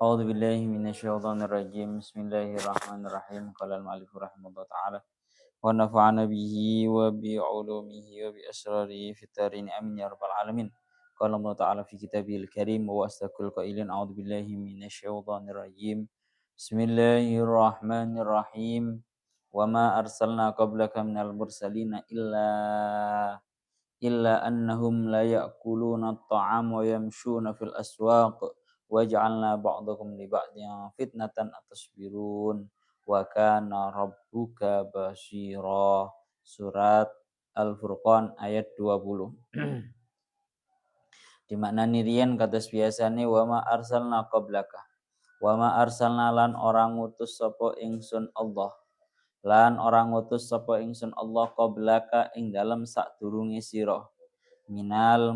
A'udzu billahi minasyaitonir rajim. Bismillahirrahmanirrahim. Qala al-mu'allif rahimahullah ta'ala wa nafa'ana bihi wa bi 'ulumihi wa bi asrarihi fid dharin amin ya rabbal alamin. Qala Allah ta'ala fi kitabil karim wa astaqul qailin a'udzu billahi minasyaitonir rajim. Bismillahirrahmanirrahim. Wa ma arsalna qablaka minal mursalina illa annahum la ya'kuluna at-ta'ama wa yamshuna fil aswaq waj'alna ba'dakum li ba'din fitnatan atasbirun wa kana rabbuka basira. Surat Al-Furqan ayat 20. Dimaknani riyen kados biasane wa ma arsalna qablaka. Wa ma arsalna lan orang ngutus sapa ingsun Allah. Lan orang ngutus sapa ingsun Allah qablaka ing dalem sadurunge sira. Minal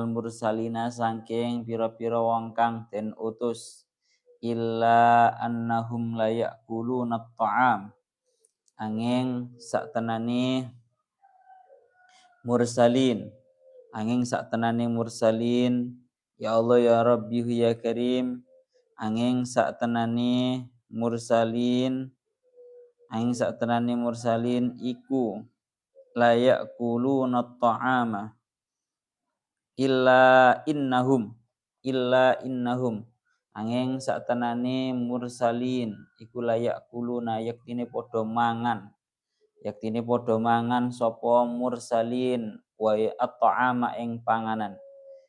mursalina saking pira-pira wong kang den utus illa annahum la ya'kuluna at-ta'am angin saktenane mursalin ya Allah ya Rabbi ya Karim angin saktenane mursalin iku la ya'kuluna at-ta'ama illa innahum angin saktenane mursalin iku la ya'kuluna yaktine padha mangan sapa mursalin wa at-ta'ama ing panganan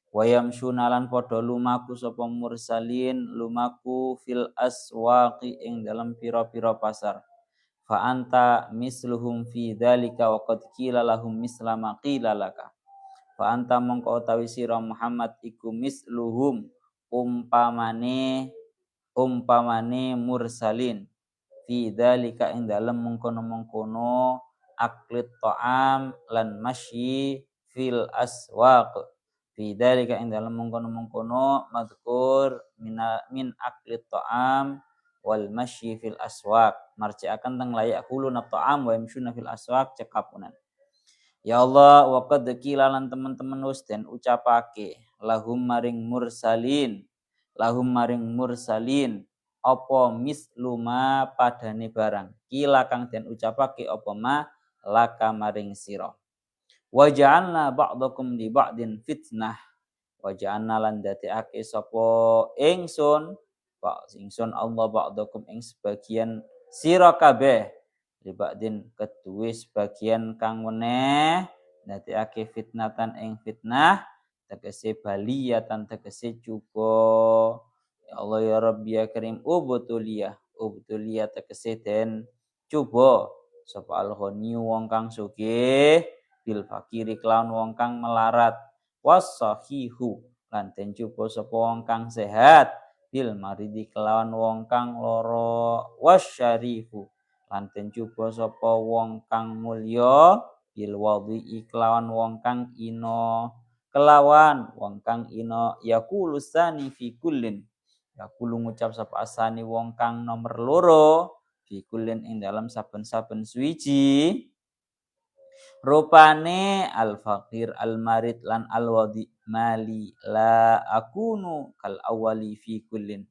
wa yamshuna lan padha lumaku sapa mursalin lumaku fil aswaqi ing dalam pira-pira pasar fa anta misluhum fi dzalika wa qad qila lahum misla ma qila laka fa anta mongko utawi sira Muhammad iku misluhum umpamane mursalin fi dzalika ing dalem mengkono-mengkono aklit ta'am lan masyi fil aswaq fi dzalika ing dalem mengkono-mengkono madkur min aklit ta'am wal masyi fil aswaq marji'akan teng layak kuluna ta'am wa yamshuna fil aswaq cekapunan. Ya Allah wa qad qila lan teman-teman wis den ucapake lahum maring mursalin apa misluma padane barang kila kang den ucapake apa ma laka maring sira wa ja'alna ba'dakum li ba'din fitnah wa ja'alna lan dadekake sapa ingsun Allah ba'dakum ing sebagian sira kabeh li ba'din keduwe sebagian kang weneh dadekake fitnatan ing fitnah tegese baliyatan tegese cuba. Ya Allah ya Rabbi ya Karim ubtuliyah tegese den cuba sapa al-ghani wong kang sugih bil fakiri kelawan wong kang melarat was-sahihu lan den cuba sapa wong kang sehat bil maridi kelawan wong kang lara wasyarifu lan den cuba sapa wong kang mulya bil wadhi kelawan wong kang ina yaqulu sani fi kullin yaqulu ngucap sapa asani wong kang nomor loro fi kullin ing dalam saben-saben suwiji rupane al faqir al marid lan al wadi mali la akunu kal awali fi kullin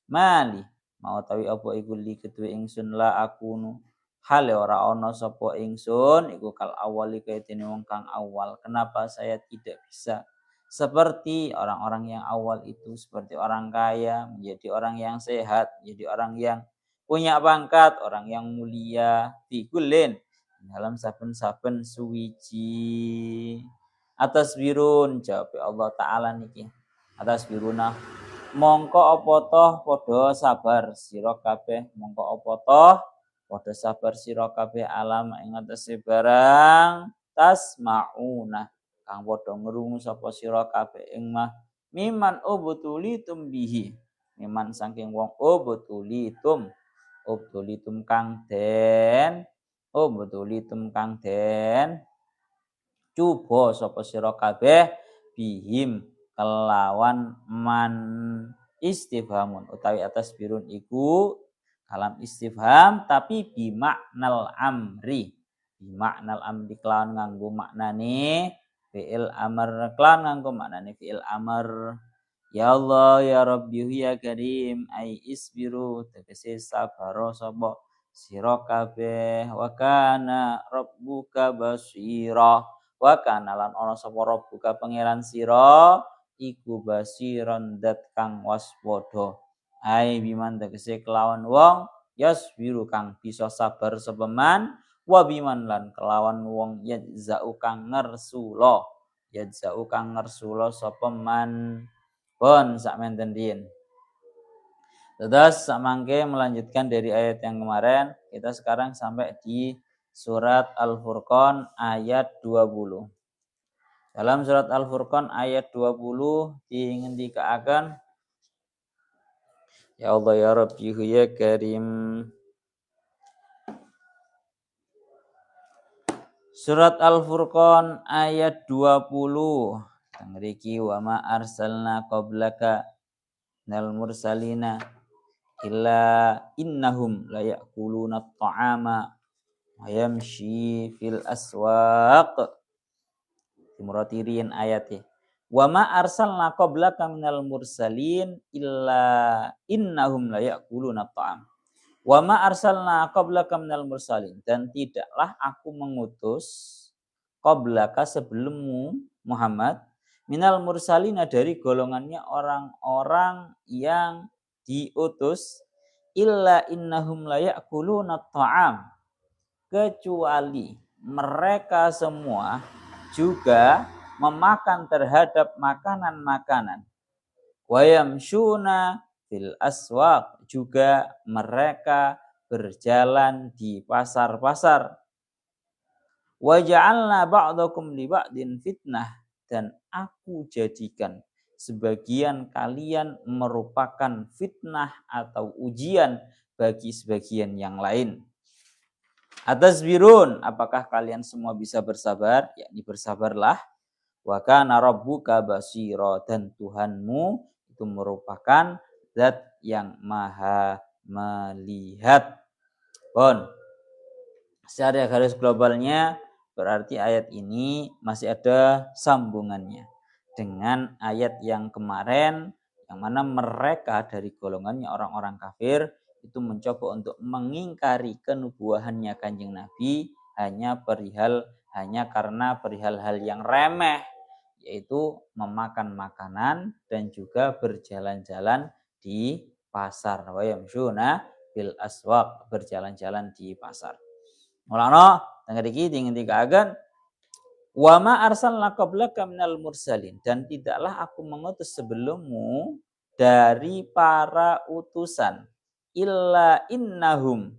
mali mau tawi apa iku li kedue ingsun la akunu hale ora ana sapa ingsun iku kal awali kaya dene wong kang awal. Kenapa saya tidak bisa seperti orang-orang yang awal itu, seperti orang kaya, menjadi orang yang sehat, menjadi orang yang punya pangkat, orang yang mulia fi kullin dalam saben-saben suwiji. Atas birun jawab Allah taala niki. Atas biruna mongko apa toh padha sabar sira kabeh mongko apa toh padha sabar sira kabeh alam ing atase barang tasmauna kang padha ngrungu sapa sira kabeh ing mah miman ubtulitum bihi miman saking wong ubtulitum kang den cuba sapa sira kabeh bihim kelawan man istifhamun utawi atas birun iku kalam istifham tapi bimaknal amri kelawan nganggo maknane fi'il amr Ya Allah ya Rabbi ya Karim ai isbiru tegese sabaro sapa sira kabeh wa kana rabbuka basira wa kana lan ana sapa rabbuka pangeran sira iku basiron dat kang waspada ai biman tegese kelawan wong yasbiru kang bisa sabar sapa man wa biman lan kelawan wong yadzau kang ngersula sapa man pun sakmenten din. Terus samangke melanjutkan dari ayat yang kemarin, kita sekarang sampai di surat Al-Furqan ayat 20. Dalam surat Al-Furqan ayat 20 diingendikaken ya Allah ya Rabbi ya Karim. Surat Al-Furqan ayat 20. Mriki wa ma arsalna qablaka nal mursalina illa innahum la ya'kuluna at-ta'ama wa yamshi fil aswaq. Timuratirin ayatnya. Wa ma arsalna qablaka minal mursalin illa innahum la ya'kuluna at-ta'am. Wa ma arsalna qablaka minal mursalin, dan tidaklah aku mengutus qablaka sebelummu Muhammad minal mursalina dari golongannya orang-orang yang diutus illa innahum la ya'kuluna at-ta'am, kecuali mereka semua juga memakan terhadap makanan-makanan. Wa yamshuna fil aswaq, juga mereka berjalan di pasar-pasar. Wa ja'alna ba'dakum li ba'din fitnah, dan aku jadikan sebagian kalian merupakan fitnah atau ujian bagi sebagian yang lain. Atasbirun, apakah kalian semua bisa bersabar? Yakni bersabarlah. Wa kana rabbuka basira, dan Tuhanmu itu merupakan zat yang maha melihat. Pun secara garis globalnya berarti ayat ini masih ada sambungannya dengan ayat yang kemarin, yang mana mereka dari golongannya orang-orang kafir itu mencoba untuk mengingkari kenubuahannya Kanjeng Nabi hanya karena perihal hal yang remeh, yaitu memakan makanan dan juga berjalan-jalan di pasar. Wa yamshuna fil aswaq, berjalan-jalan di pasar. Mulane tengah iki dingendikaken wa ma arsalna qablaka minal mursalin, dan tidaklah aku mengutus sebelummu dari para utusan illa innahum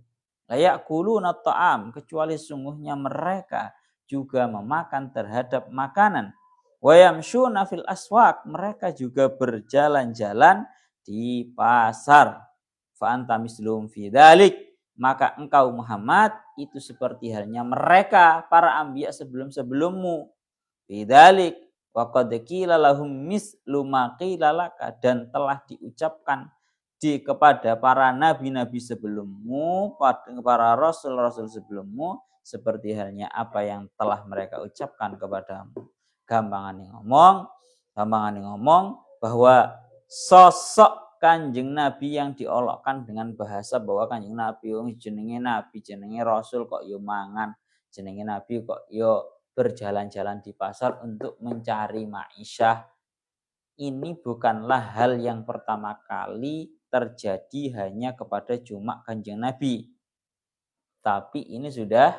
la ya'kuluna ta'am, kecuali sungguhnya mereka juga memakan terhadap makanan. Wa yamshuna fil aswaq, mereka juga berjalan-jalan di pasar. Fa anta mislum fi dzalik, maka engkau Muhammad itu seperti halnya mereka para anbiya sebelum-sebelummu. Bidzalik wa qad qila lahum mislu ma qila laka, dan telah diucapkan kepada para nabi-nabi sebelummu, para rasul-rasul sebelummu, seperti halnya apa yang telah mereka ucapkan kepadamu. Gampangane ngomong bahwa sosok Kanjeng Nabi yang diolokkan dengan bahasa bahwa Kanjeng Nabi jenenge Nabi, jenenge Rasul kok yo mangan, jenenge Nabi kok yo berjalan-jalan di pasar untuk mencari ma'isyah. Ini bukanlah hal yang pertama kali terjadi hanya kepada cuma Kanjeng Nabi. Tapi ini sudah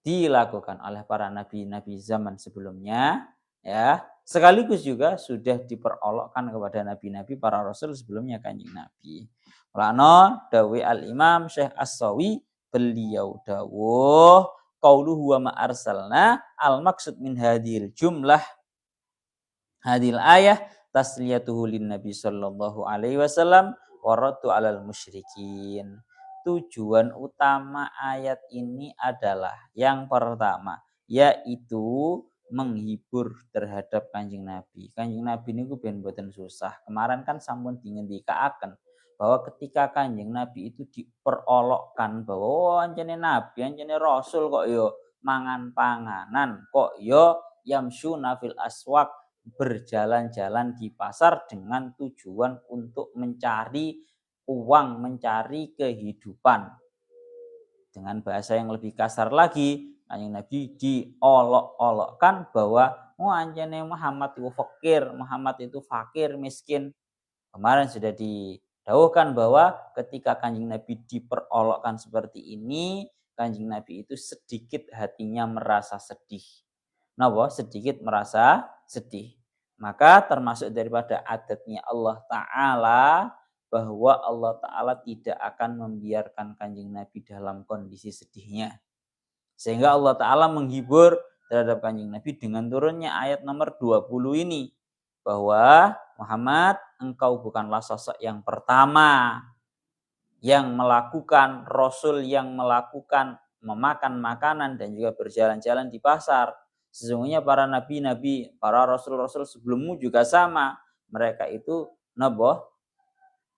dilakukan oleh para nabi-nabi zaman sebelumnya, ya. Sekaligus juga sudah diperolokkan kepada nabi-nabi para rasul sebelumnya Kanjeng Nabi. Mulane dawe Al-Imam Syekh As-Sawi, beliau dawuh qauluhu wa ma arsalna, al-maksud min hadhil jumlah hadhil ayah tasliyatuhu lin Nabi sallallahu alaihi wasallam wa raddu 'alal musyrikin. Tujuan utama ayat ini adalah yang pertama, yaitu menghibur terhadap Kanjeng Nabi. Kanjeng Nabi niku ben mboten susah. Kemarin kan sampun dingendikaaken bahwa ketika Kanjeng Nabi itu diperolokkan bahwa ancene nabi, ancene rasul kok yo mangan panganan, kok yo yamsyuna fil aswaq, berjalan-jalan di pasar dengan tujuan untuk mencari uang, mencari kehidupan. Dengan bahasa yang lebih kasar lagi, Kanjeng Nabi diolok-olokkan bahwa anjene Muhammad itu fakir, Muhammad itu fakir, miskin. Kemarin sudah didauhkan bahwa ketika Kanjeng Nabi diperolokkan seperti ini, Kanjeng Nabi itu sedikit hatinya merasa sedih. Sedikit merasa sedih. Maka termasuk daripada adatnya Allah Ta'ala bahwa Allah Ta'ala tidak akan membiarkan Kanjeng Nabi dalam kondisi sedihnya. Sehingga Allah Ta'ala menghibur terhadap Kanjeng Nabi dengan turunnya ayat nomor 20 ini. Bahwa Muhammad, engkau bukanlah sosok yang pertama yang melakukan, Rasul yang melakukan memakan makanan dan juga berjalan-jalan di pasar. Sesungguhnya para nabi-nabi, para rasul-rasul sebelummu juga sama. Mereka itu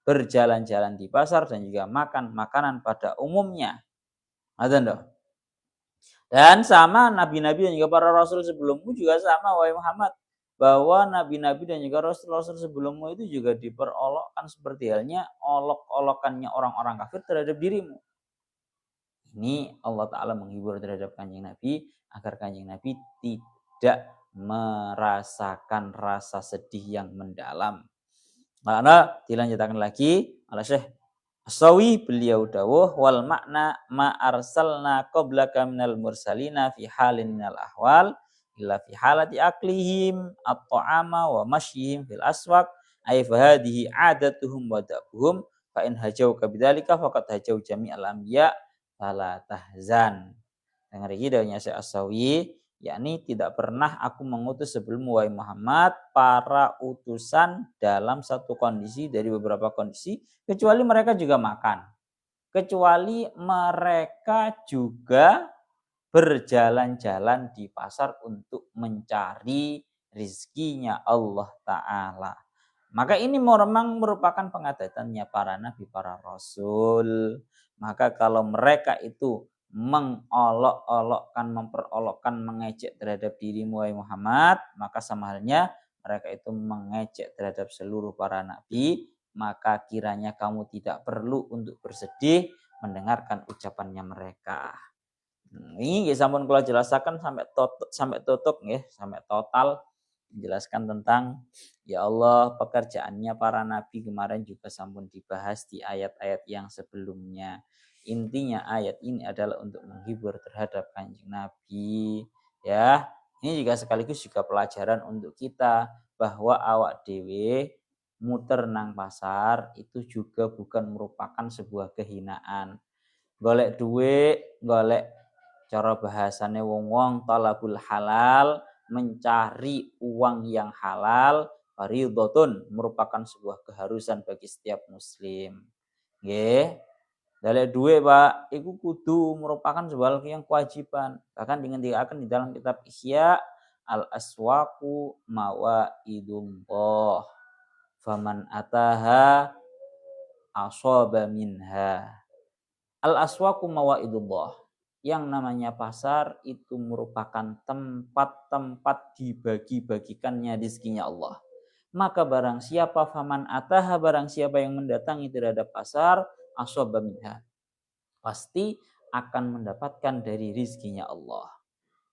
berjalan-jalan di pasar dan juga makan makanan pada umumnya. Dan sama nabi-nabi dan juga para rasul sebelummu juga sama, wahai Muhammad, bahwa nabi-nabi dan juga rasul-rasul sebelummu itu juga diperolokkan seperti halnya olok-olokannya orang-orang kafir terhadap dirimu. Ini Allah Ta'ala menghibur terhadap Kanjeng Nabi agar Kanjeng Nabi tidak merasakan rasa sedih yang mendalam. Karena dilanjutkan lagi oleh Syekh As-Sawi, beliau dawuh wal makna ma arsalna qablaka minal mursalina fi halin minal ahwal illa fi halati aklihim at-ta'ama wa mashyihim fil aswaq ay fa hadhihi adatuhum wa dabuhum fa in hajauka bidzalika faqad hajau jami'al anbiya fala tahzan. Dengar iki dawuhnya Syekh As-Sawi, yakni tidak pernah aku mengutus sebelum wahai Muhammad para utusan dalam satu kondisi dari beberapa kondisi kecuali mereka juga makan. Kecuali mereka juga berjalan-jalan di pasar untuk mencari rizkinya Allah Ta'ala. Maka ini memang merupakan pengadatannya para nabi, para rasul. Maka kalau mereka itu mengolok-olokkan, memperolokkan, mengejek terhadap dirimu wahai Muhammad, maka sama halnya mereka itu mengejek terhadap seluruh para nabi. Maka kiranya kamu tidak perlu untuk bersedih mendengarkan ucapannya mereka. Ini sampun kula jelasaken sampai tutup nggih, sampai total menjelaskan tentang ya Allah pekerjaannya para nabi kemarin juga sampun dibahas di ayat-ayat yang sebelumnya. Intinya ayat ini adalah untuk menghibur terhadap Kanjeng Nabi ya. Ini juga sekaligus juga pelajaran untuk kita bahwa awak dhewe muter nang pasar itu juga bukan merupakan sebuah kehinaan. Golek duit, golek cara bahasane wong-wong talabul halal, mencari uang yang halal, fardhotun merupakan sebuah keharusan bagi setiap muslim. Nggih. Golek duit, Pak, iku kudu merupakan sebuah yang kewajiban. Bahkan dikatakan di dalam kitab Ihya al-aswaqu mawaidullah. Faman ataha asaba minha. Al-aswaqu mawaidullah. Yang namanya pasar itu merupakan tempat-tempat dibagi-bagikannya rezekinya Allah. Maka barang siapa faman ataha, barang siapa yang mendatangi terhadap pasar, asaba minha, pasti akan mendapatkan dari rezekinya Allah.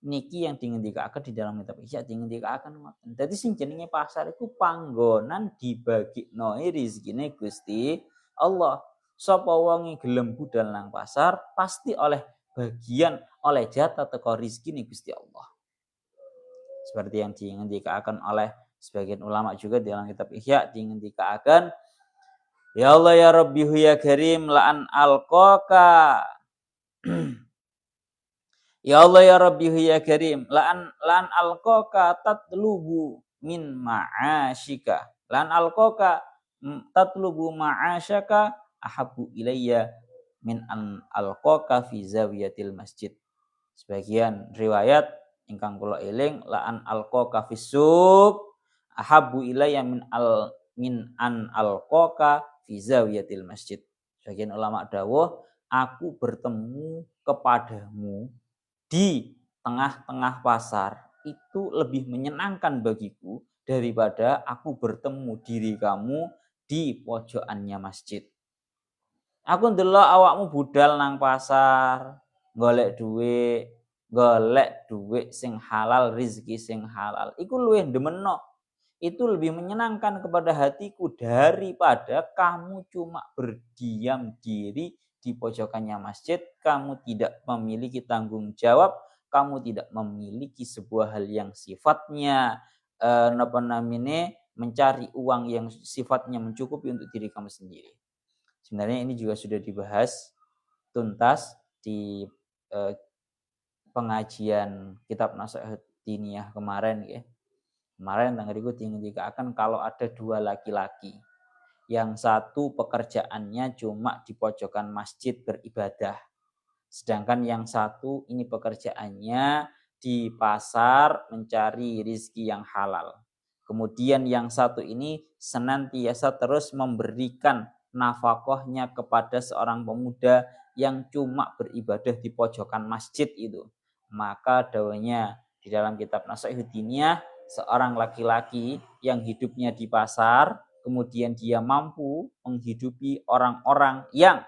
Niki yang dingendikaken di dalam kitab Ihya dingendikaken ngoten. Dadi sing jenenge pasar iku panggonan dibagikno rezekine Gusti Allah. Sapa wonge gelem budal nang pasar pasti oleh bagian, oleh jatah teko rezekine Gusti Allah. Seperti yang dingendikaken oleh sebagian ulama juga di dalam kitab Ihya dingendikaken, ya Allah ya Rabbi ya Karim la'an alqaka. Ya Allah ya Rabbi ya Karim la'an alqaka tatlubu min ma'asyika. La'an alqaka tatlubu ma'asyaka ahabbu ilayya min an alqaka fi zawiyatil masjid. Sebagian riwayat ingkang kula eling la'an alqaka fi suq ahabbu ilayya min an alqaka fi zawiyatil masjid. Sebagian ulama dawuh, aku bertemu kepadamu di tengah-tengah pasar itu lebih menyenangkan bagiku daripada aku bertemu diri kamu di pojokannya masjid. Aku ndelok awakmu budal nang pasar, golek duit sing halal, rizki sing halal. Iku luwih ndemenok. Itu lebih menyenangkan kepada hatiku daripada kamu cuma berdiam diri di pojokannya masjid, kamu tidak memiliki tanggung jawab, kamu tidak memiliki sebuah hal yang sifatnya napa namine mencari uang yang sifatnya mencukupi untuk diri kamu sendiri. Sebenarnya ini juga sudah dibahas tuntas di pengajian kitab Nasihat Diniyah kemarin ya. Kemarin tanggal itu akan kalau ada dua laki-laki. Yang satu pekerjaannya cuma di pojokan masjid beribadah. Sedangkan yang satu ini pekerjaannya di pasar mencari rizki yang halal. Kemudian yang satu ini senantiasa terus memberikan nafkahnya kepada seorang pemuda yang cuma beribadah di pojokan masjid itu. Maka dawanya di dalam kitab Nasihat Diniyah, seorang laki-laki yang hidupnya di pasar, kemudian dia mampu menghidupi orang-orang yang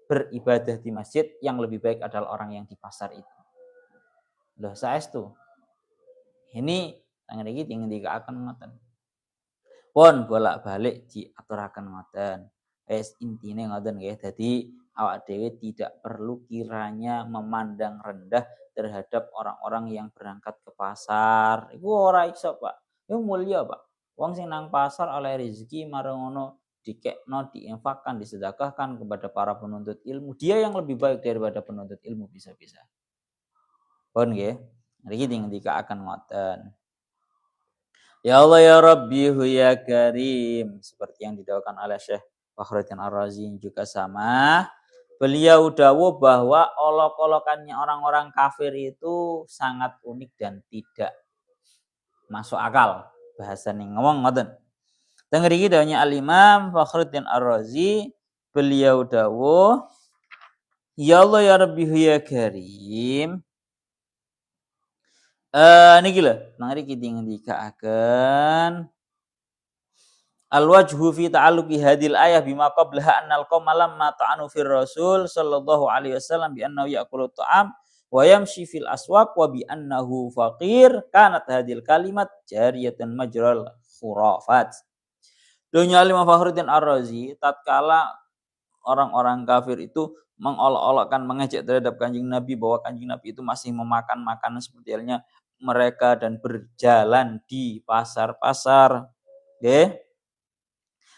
beribadah di masjid, yang lebih baik adalah orang yang di pasar itu. Loh saestu. Ini tangan iki akan ngoten. Pun bolak-balik diaturaken ngoten. Intine ngoten nggih. Dadi awak dhewe tidak perlu kiranya memandang rendah terhadap orang-orang yang berangkat ke pasar. Iku ora iso, Pak. Iku mulia, Pak. Wong sing nang pasar oleh rezeki marang ngono dikekno, diinfakkan, disedekahkan kepada para penuntut ilmu. Dia yang lebih baik daripada penuntut ilmu bisa-bisa. Pun nggih. Niki akan ngoten. Ya Allah ya Rabbi ya Karim, seperti yang didoakan oleh Syekh Fakhruddin Ar-Razi juga sama. Beliau dawuh bahwa olok-olokannya orang-orang kafir itu sangat unik dan tidak masuk akal. Bahasa ning ngomong ngoten. Teng mriki dawuhnya Al-Imam Fakhruddin Ar-Razi, beliau dawuh, ya Allah ya Rabbi ya Karim. Niki lho, nang mriki ndikaaken al-wajhu fi ta'alluqi hadil ayah bima qablaha annal qauma lamma ta'anu fir rasul sallallahu alaihi wasallam bi annahu ya'kulu ta'am wa yamshi fil aswaq wa bi annahu faqir kanat hadil kalimat jariyatan majral khurafat. Dunya Imam Fakhruddin Ar-Razi tatkala orang-orang kafir itu mengolok-olokkan mengejek terhadap Kanjeng Nabi bahwa Kanjeng Nabi itu masih memakan makanan seperti halnya mereka dan berjalan di pasar-pasar, okay?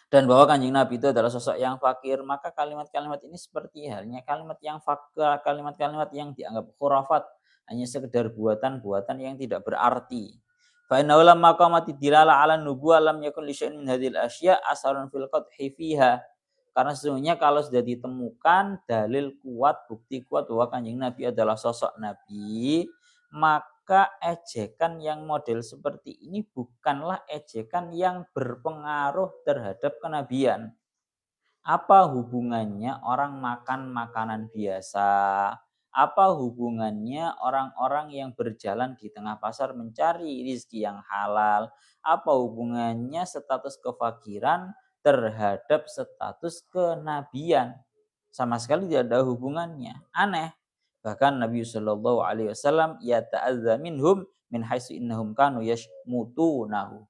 Dan bahwa Kanjeng Nabi itu adalah sosok yang fakir, maka kalimat-kalimat ini seperti halnya kalimat-kalimat yang dianggap khurafat, hanya sekedar buatan-buatan yang tidak berarti. Fa inna lamma qamati dilala 'ala nubuwah lam yakun li syai'in min hadhil asya' asarun fil qadhi fiha. Karena sesungguhnya kalau sudah ditemukan dalil kuat, bukti kuat bahwa Kanjeng Nabi adalah sosok Nabi, maka ejekan yang model seperti ini bukanlah ejekan yang berpengaruh terhadap kenabian. Apa hubungannya orang makan makanan biasa? Apa hubungannya orang-orang yang berjalan di tengah pasar mencari rezeki yang halal? Apa hubungannya status kefakiran terhadap status kenabian? Sama sekali tidak ada hubungannya. Aneh. Bahkan Nabi Shallallahu Alaihi Wasallam yata'adza minhum min haitsu innahum kanu yashmutunahu.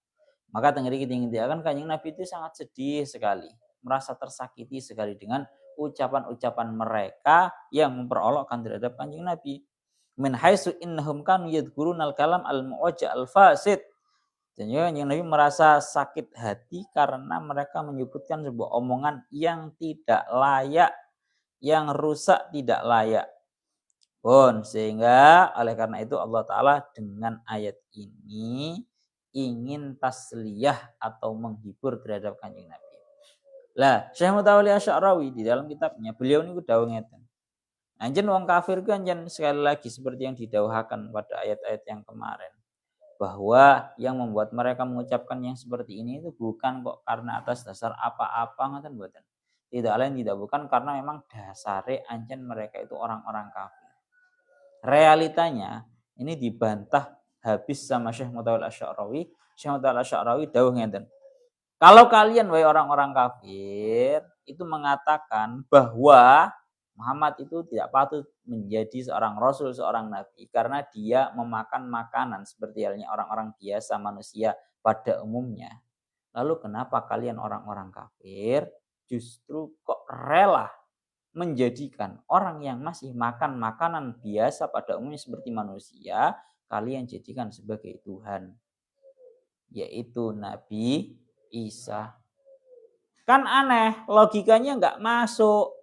Maka tengeri kita akan Kanjeng Nabi itu sangat sedih sekali, merasa tersakiti sekali dengan ucapan-ucapan mereka yang memperolokkan terhadap Kanjeng Nabi. Min haitsu innahum kanu yadhkurunal kalam al-mu'ajja al-fasid. Dan Kanjeng Nabi merasa sakit hati karena mereka menyebutkan sebuah omongan yang tidak layak, yang rusak, tidak layak. Sehingga oleh karena itu Allah Ta'ala dengan ayat ini ingin tasliyah atau menghibur terhadap Kanjeng Nabi. Lah, Syekh Mutawalli Asy'arawi di dalam kitabnya beliau niku dawuh ngeten. Anjen wong kafir ku anjen sekali lagi seperti yang didhawuhaken pada ayat-ayat yang kemarin, bahwa yang membuat mereka mengucapkan yang seperti ini itu bukan kok karena atas dasar apa-apa ngoten mboten. Tidak lain tidak bukan karena memang dasare anjen mereka itu orang-orang kafir. Realitanya ini dibantah habis sama Syekh Mutawal Asy'arawi. Syekh Mutawal Asy'arawi dawuh ngeten. Kalau kalian wahai orang-orang kafir itu mengatakan bahwa Muhammad itu tidak patut menjadi seorang rasul, seorang nabi karena dia memakan makanan seperti halnya orang-orang biasa manusia pada umumnya. Lalu kenapa kalian orang-orang kafir justru kok rela menjadikan orang yang masih makan makanan biasa pada umumnya seperti manusia, kalian jadikan sebagai Tuhan, yaitu Nabi Isa. Kan aneh, logikanya nggak masuk.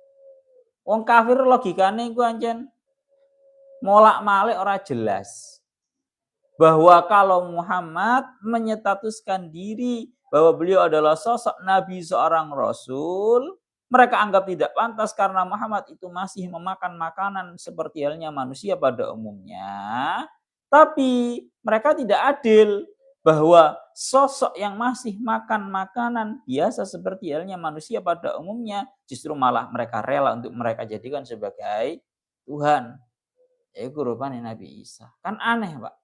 Wong kafir logikanya itu ancen molak-malik ora jelas. Bahwa kalau Muhammad menyetatuskan diri bahwa beliau adalah sosok nabi seorang rasul, mereka anggap tidak pantas karena Muhammad itu masih memakan makanan seperti halnya manusia pada umumnya. Tapi mereka tidak adil bahwa sosok yang masih makan makanan biasa seperti halnya manusia pada umumnya justru malah mereka rela untuk mereka jadikan sebagai Tuhan. Itu rupanya Nabi Isa. Kan aneh, Pak.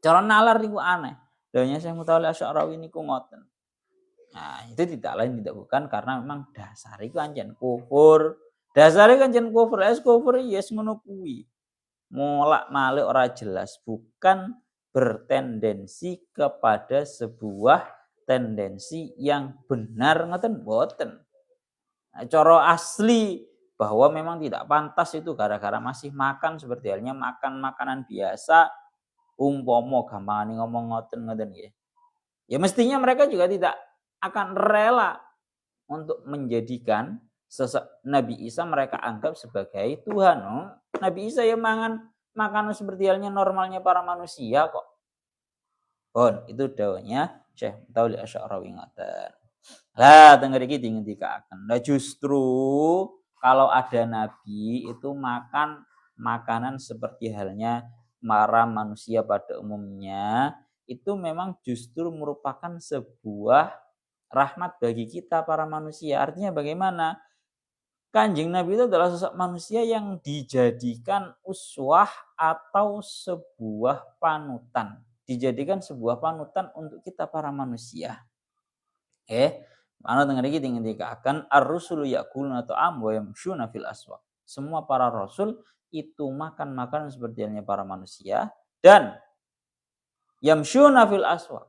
Cara nalar niku aneh. Dawuhnya Syekh Mutawalli Asy'arawi niku ngoten. Nah, itu tidak lain tidak bukan karena memang dasar iku anjen kufur. Dasare anjen kufur, kufur yes ngono kuwi. Molak-malik ora jelas, bukan bertendensi kepada sebuah tendensi yang benar ngoten mboten. Nah, cara asli bahwa memang tidak pantas itu gara-gara masih makan seperti halnya makan makanan biasa. Umpomo gampangane ngomong ngoten nggih. Ya mestinya mereka juga tidak akan rela untuk menjadikan sosok Nabi Isa mereka anggap sebagai Tuhan. Oh, Nabi Isa ya mangan makanan seperti halnya normalnya para manusia kok. Itu dawuhnya Syekh Mutawalli Asy'arawi ngoten. Lah teng mriki dingendikaken. Nah justru kalau ada nabi itu makan makanan seperti halnya para manusia pada umumnya, itu memang justru merupakan sebuah rahmat bagi kita para manusia. Artinya bagaimana? Kanjeng Nabi itu adalah sosok manusia yang dijadikan uswah atau sebuah panutan. Dijadikan sebuah panutan untuk kita para manusia. Ana teng mriki dingendikaken ar-rusulu ya'kuluna ta'am wa yamshuna fil aswaq. Semua para rasul itu makan makanan seperti halnya para manusia dan yamshuna fil aswaq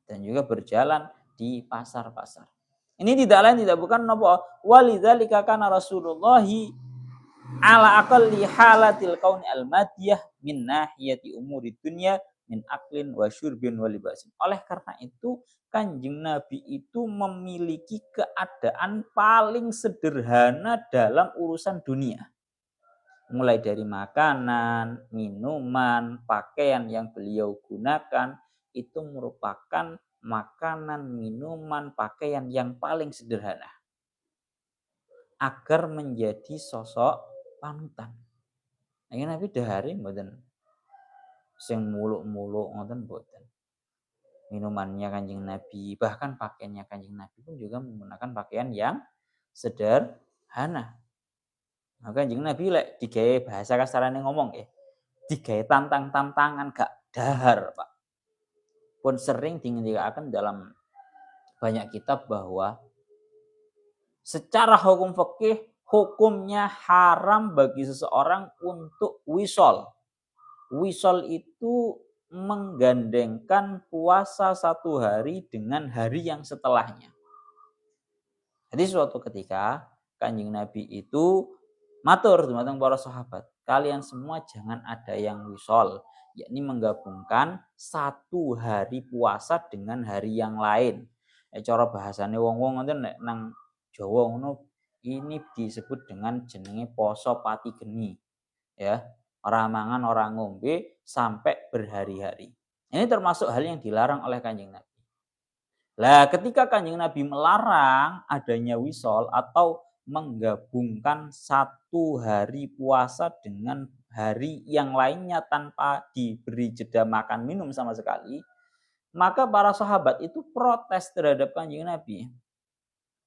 dan juga berjalan di pasar-pasar. Ini tidak lain tidak bukan napa walidzalika kana Rasulullahi ala aqalli halatil kauni al-madiyah min nahiyati umuri dunya min aklin wa syurbin wa libasin. Oleh karena itu Kanjeng Nabi itu memiliki keadaan paling sederhana dalam urusan dunia. Mulai dari makanan, minuman, pakaian yang beliau gunakan itu merupakan makanan, minuman, pakaian yang paling sederhana. Agar menjadi sosok panutan. Nah, Nabi dahari mboten sing muluk-muluk ngoten mboten. Minumannya Kanjeng Nabi, bahkan pakaiannya Kanjeng Nabi pun juga menggunakan pakaian yang sederhana. Maka Kanjeng Nabi lek digawe bahasa kasarane ngomong digawe tantang-tantangan gak dahar, Pak. Pun sering dingendikaken dalam banyak kitab bahwa secara hukum fikih hukumnya haram bagi seseorang untuk wisol. Wisol itu menggandengkan puasa satu hari dengan hari yang setelahnya. Jadi suatu ketika Kanjeng Nabi itu matur dumateng para sahabat, kalian semua jangan ada yang wisol, yakni menggabungkan satu hari puasa dengan hari yang lain. Cara bahasane wong-wong ngoten nek nang Jawa ngono ini disebut dengan jenenge poso pati geni. Ya, ora mangan, ora ngombe sampai berhari-hari. Ini termasuk hal yang dilarang oleh Kanjeng Nabi. Lah, ketika Kanjeng Nabi melarang adanya wisol atau menggabungkan satu hari puasa dengan hari yang lainnya tanpa diberi jeda makan minum sama sekali, maka para sahabat itu protes terhadap Kanjeng Nabi.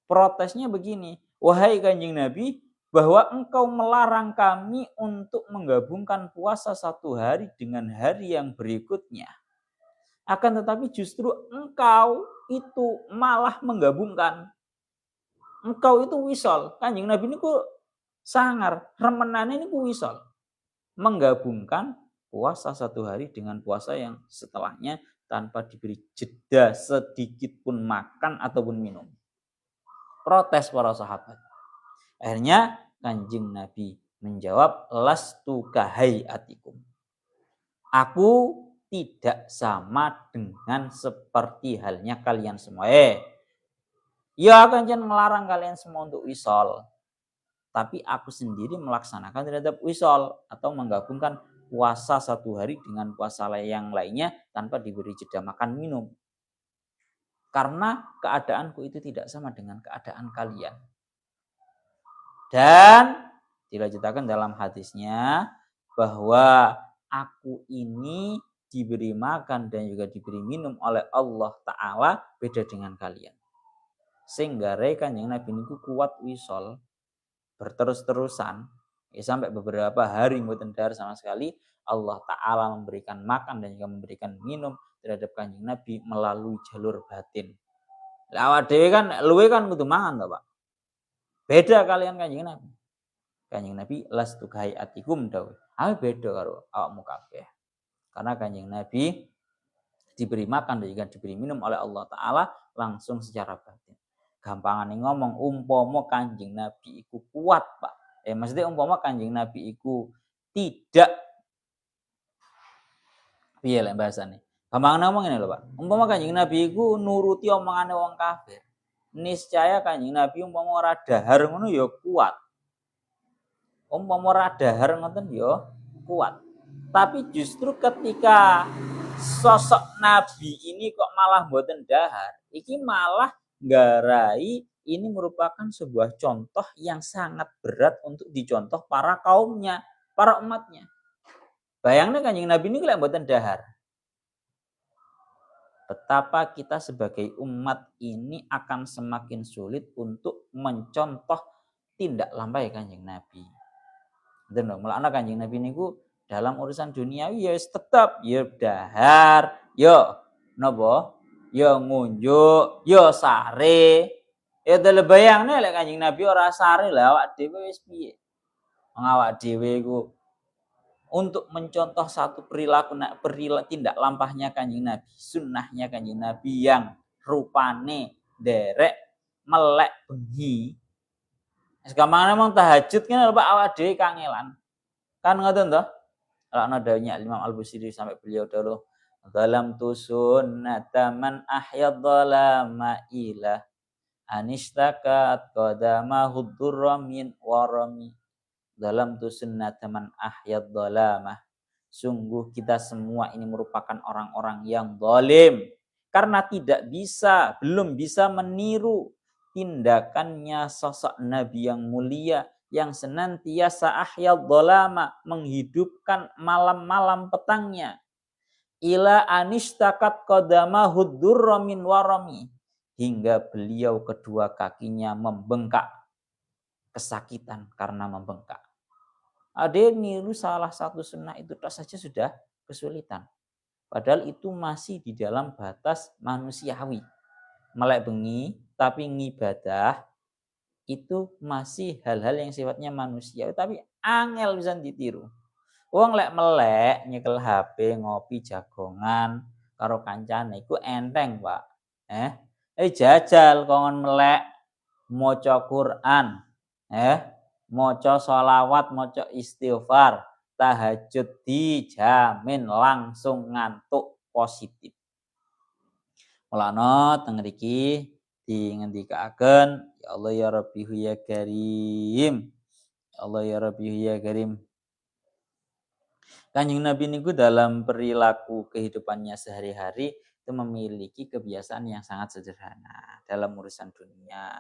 Protesnya begini, wahai Kanjeng Nabi, bahwa engkau melarang kami untuk menggabungkan puasa satu hari dengan hari yang berikutnya. Akan tetapi justru engkau itu malah menggabungkan. Engkau itu wisol. Kanjeng Nabi ini ku sangar. Remenane ini ku wisol. Menggabungkan puasa satu hari dengan puasa yang setelahnya tanpa diberi jeda sedikit pun makan ataupun minum. Protes para sahabat. Akhirnya Kanjeng Nabi menjawab, lastu kahayatikum. Aku tidak sama dengan seperti halnya kalian semua. Ya Kanjeng melarang kalian semua untuk wisol. Tapi aku sendiri melaksanakan terhadap wisol atau menggabungkan puasa satu hari dengan puasa yang lainnya tanpa diberi jeda makan minum. Karena keadaanku itu tidak sama dengan keadaan kalian. Dan dilanjutkan dalam hadisnya bahwa aku ini diberi makan dan juga diberi minum oleh Allah Ta'ala beda dengan kalian. Sehingga Kanjeng Nabi niku kuat wisol berterus-terusan sampai beberapa hari mboten dahar sama sekali. Allah Ta'ala memberikan makan dan juga memberikan minum terhadap Kanjeng Nabi melalui jalur batin. Awak dhewe kan luwe kan kudu mangan to, Pak. Beda kalian Kanjeng Nabi. Kanjeng Nabi lastu kahayatikum dawuh. Beda karo awakmu kabeh. Karena Kanjeng Nabi diberi makan dan juga diberi minum oleh Allah Ta'ala langsung secara batin. Gampangane ngomong umpama Kanjeng Nabi iku kuat, Pak. Maksudnya umpama Kanjeng Nabi iku tidak piye lek bahasane. Gampangane ngomong ngene lho, Pak. Umpama Kanjeng Nabi iku nuruti omongane wong kafir. Niscaya Kanjeng Nabi umpama ora dahar ngono ya kuat. Umpama ora dahar ngoten ya kuat. Tapi justru ketika sosok Nabi ini kok malah mboten dahar, iki malah nggarai ini merupakan sebuah contoh yang sangat berat untuk dicontoh para kaumnya, para umatnya. Bayangnya Kanjeng Nabi ini lek mboten dahar. Betapa kita sebagai umat ini akan semakin sulit untuk mencontoh tindak lampai Kanjeng Nabi. Den lho, mulane Kanjeng Nabi niku dalam urusan duniawi ya tetap ya dahar, ya napa? Ya ngunjuk, ya sare. Ya dele bayangne lek Kanjeng Nabi ora sare lah awak dhewe wis piye? Wong awak dhewe iku untuk mencontoh satu perilaku tindak lampahnya Kanjeng Nabi, sunnahnya Kanjeng Nabi yang rupane derek melek bengi. Segampangane mong tahajud kan Pak awak dhewe kangelan. Kan ngoten to? Ana dawuhnya Imam Al-Busiri sampai beliau dulu dalam tu sunnata man ahya dhalama ila anistakat qadama hudurra min warami dalam tu sunnata man ahya dhalama. Sungguh kita semua ini merupakan orang-orang yang zalim karena belum bisa meniru tindakannya sosok Nabi yang mulia yang senantiasa ahya dhalama, menghidupkan malam-malam petangnya. Ila anistakat qadama hudurra min warami, hingga beliau kedua kakinya membengkak kesakitan karena membengkak. Ada niru salah satu sunnah itu saja sudah kesulitan. Padahal itu masih di dalam batas manusiawi. Melek bengi tapi ngibadah itu masih hal-hal yang sifatnya manusia, tapi angel bisa ditiru. Wong lek melek nyekel HP ngopi jagongan karo kancane iku enteng, Pak. Jajal kongon melek maca Quran, maca sholawat, maca istighfar, tahajud dijamin langsung ngantuk positif. Mulane teng mriki dingendikaken ya Allah ya Rabbi ya Karim. Ya Allah ya Rabbi ya Karim. Kanjeng Nabi niku dalam perilaku kehidupannya sehari-hari itu memiliki kebiasaan yang sangat sederhana dalam urusan dunia.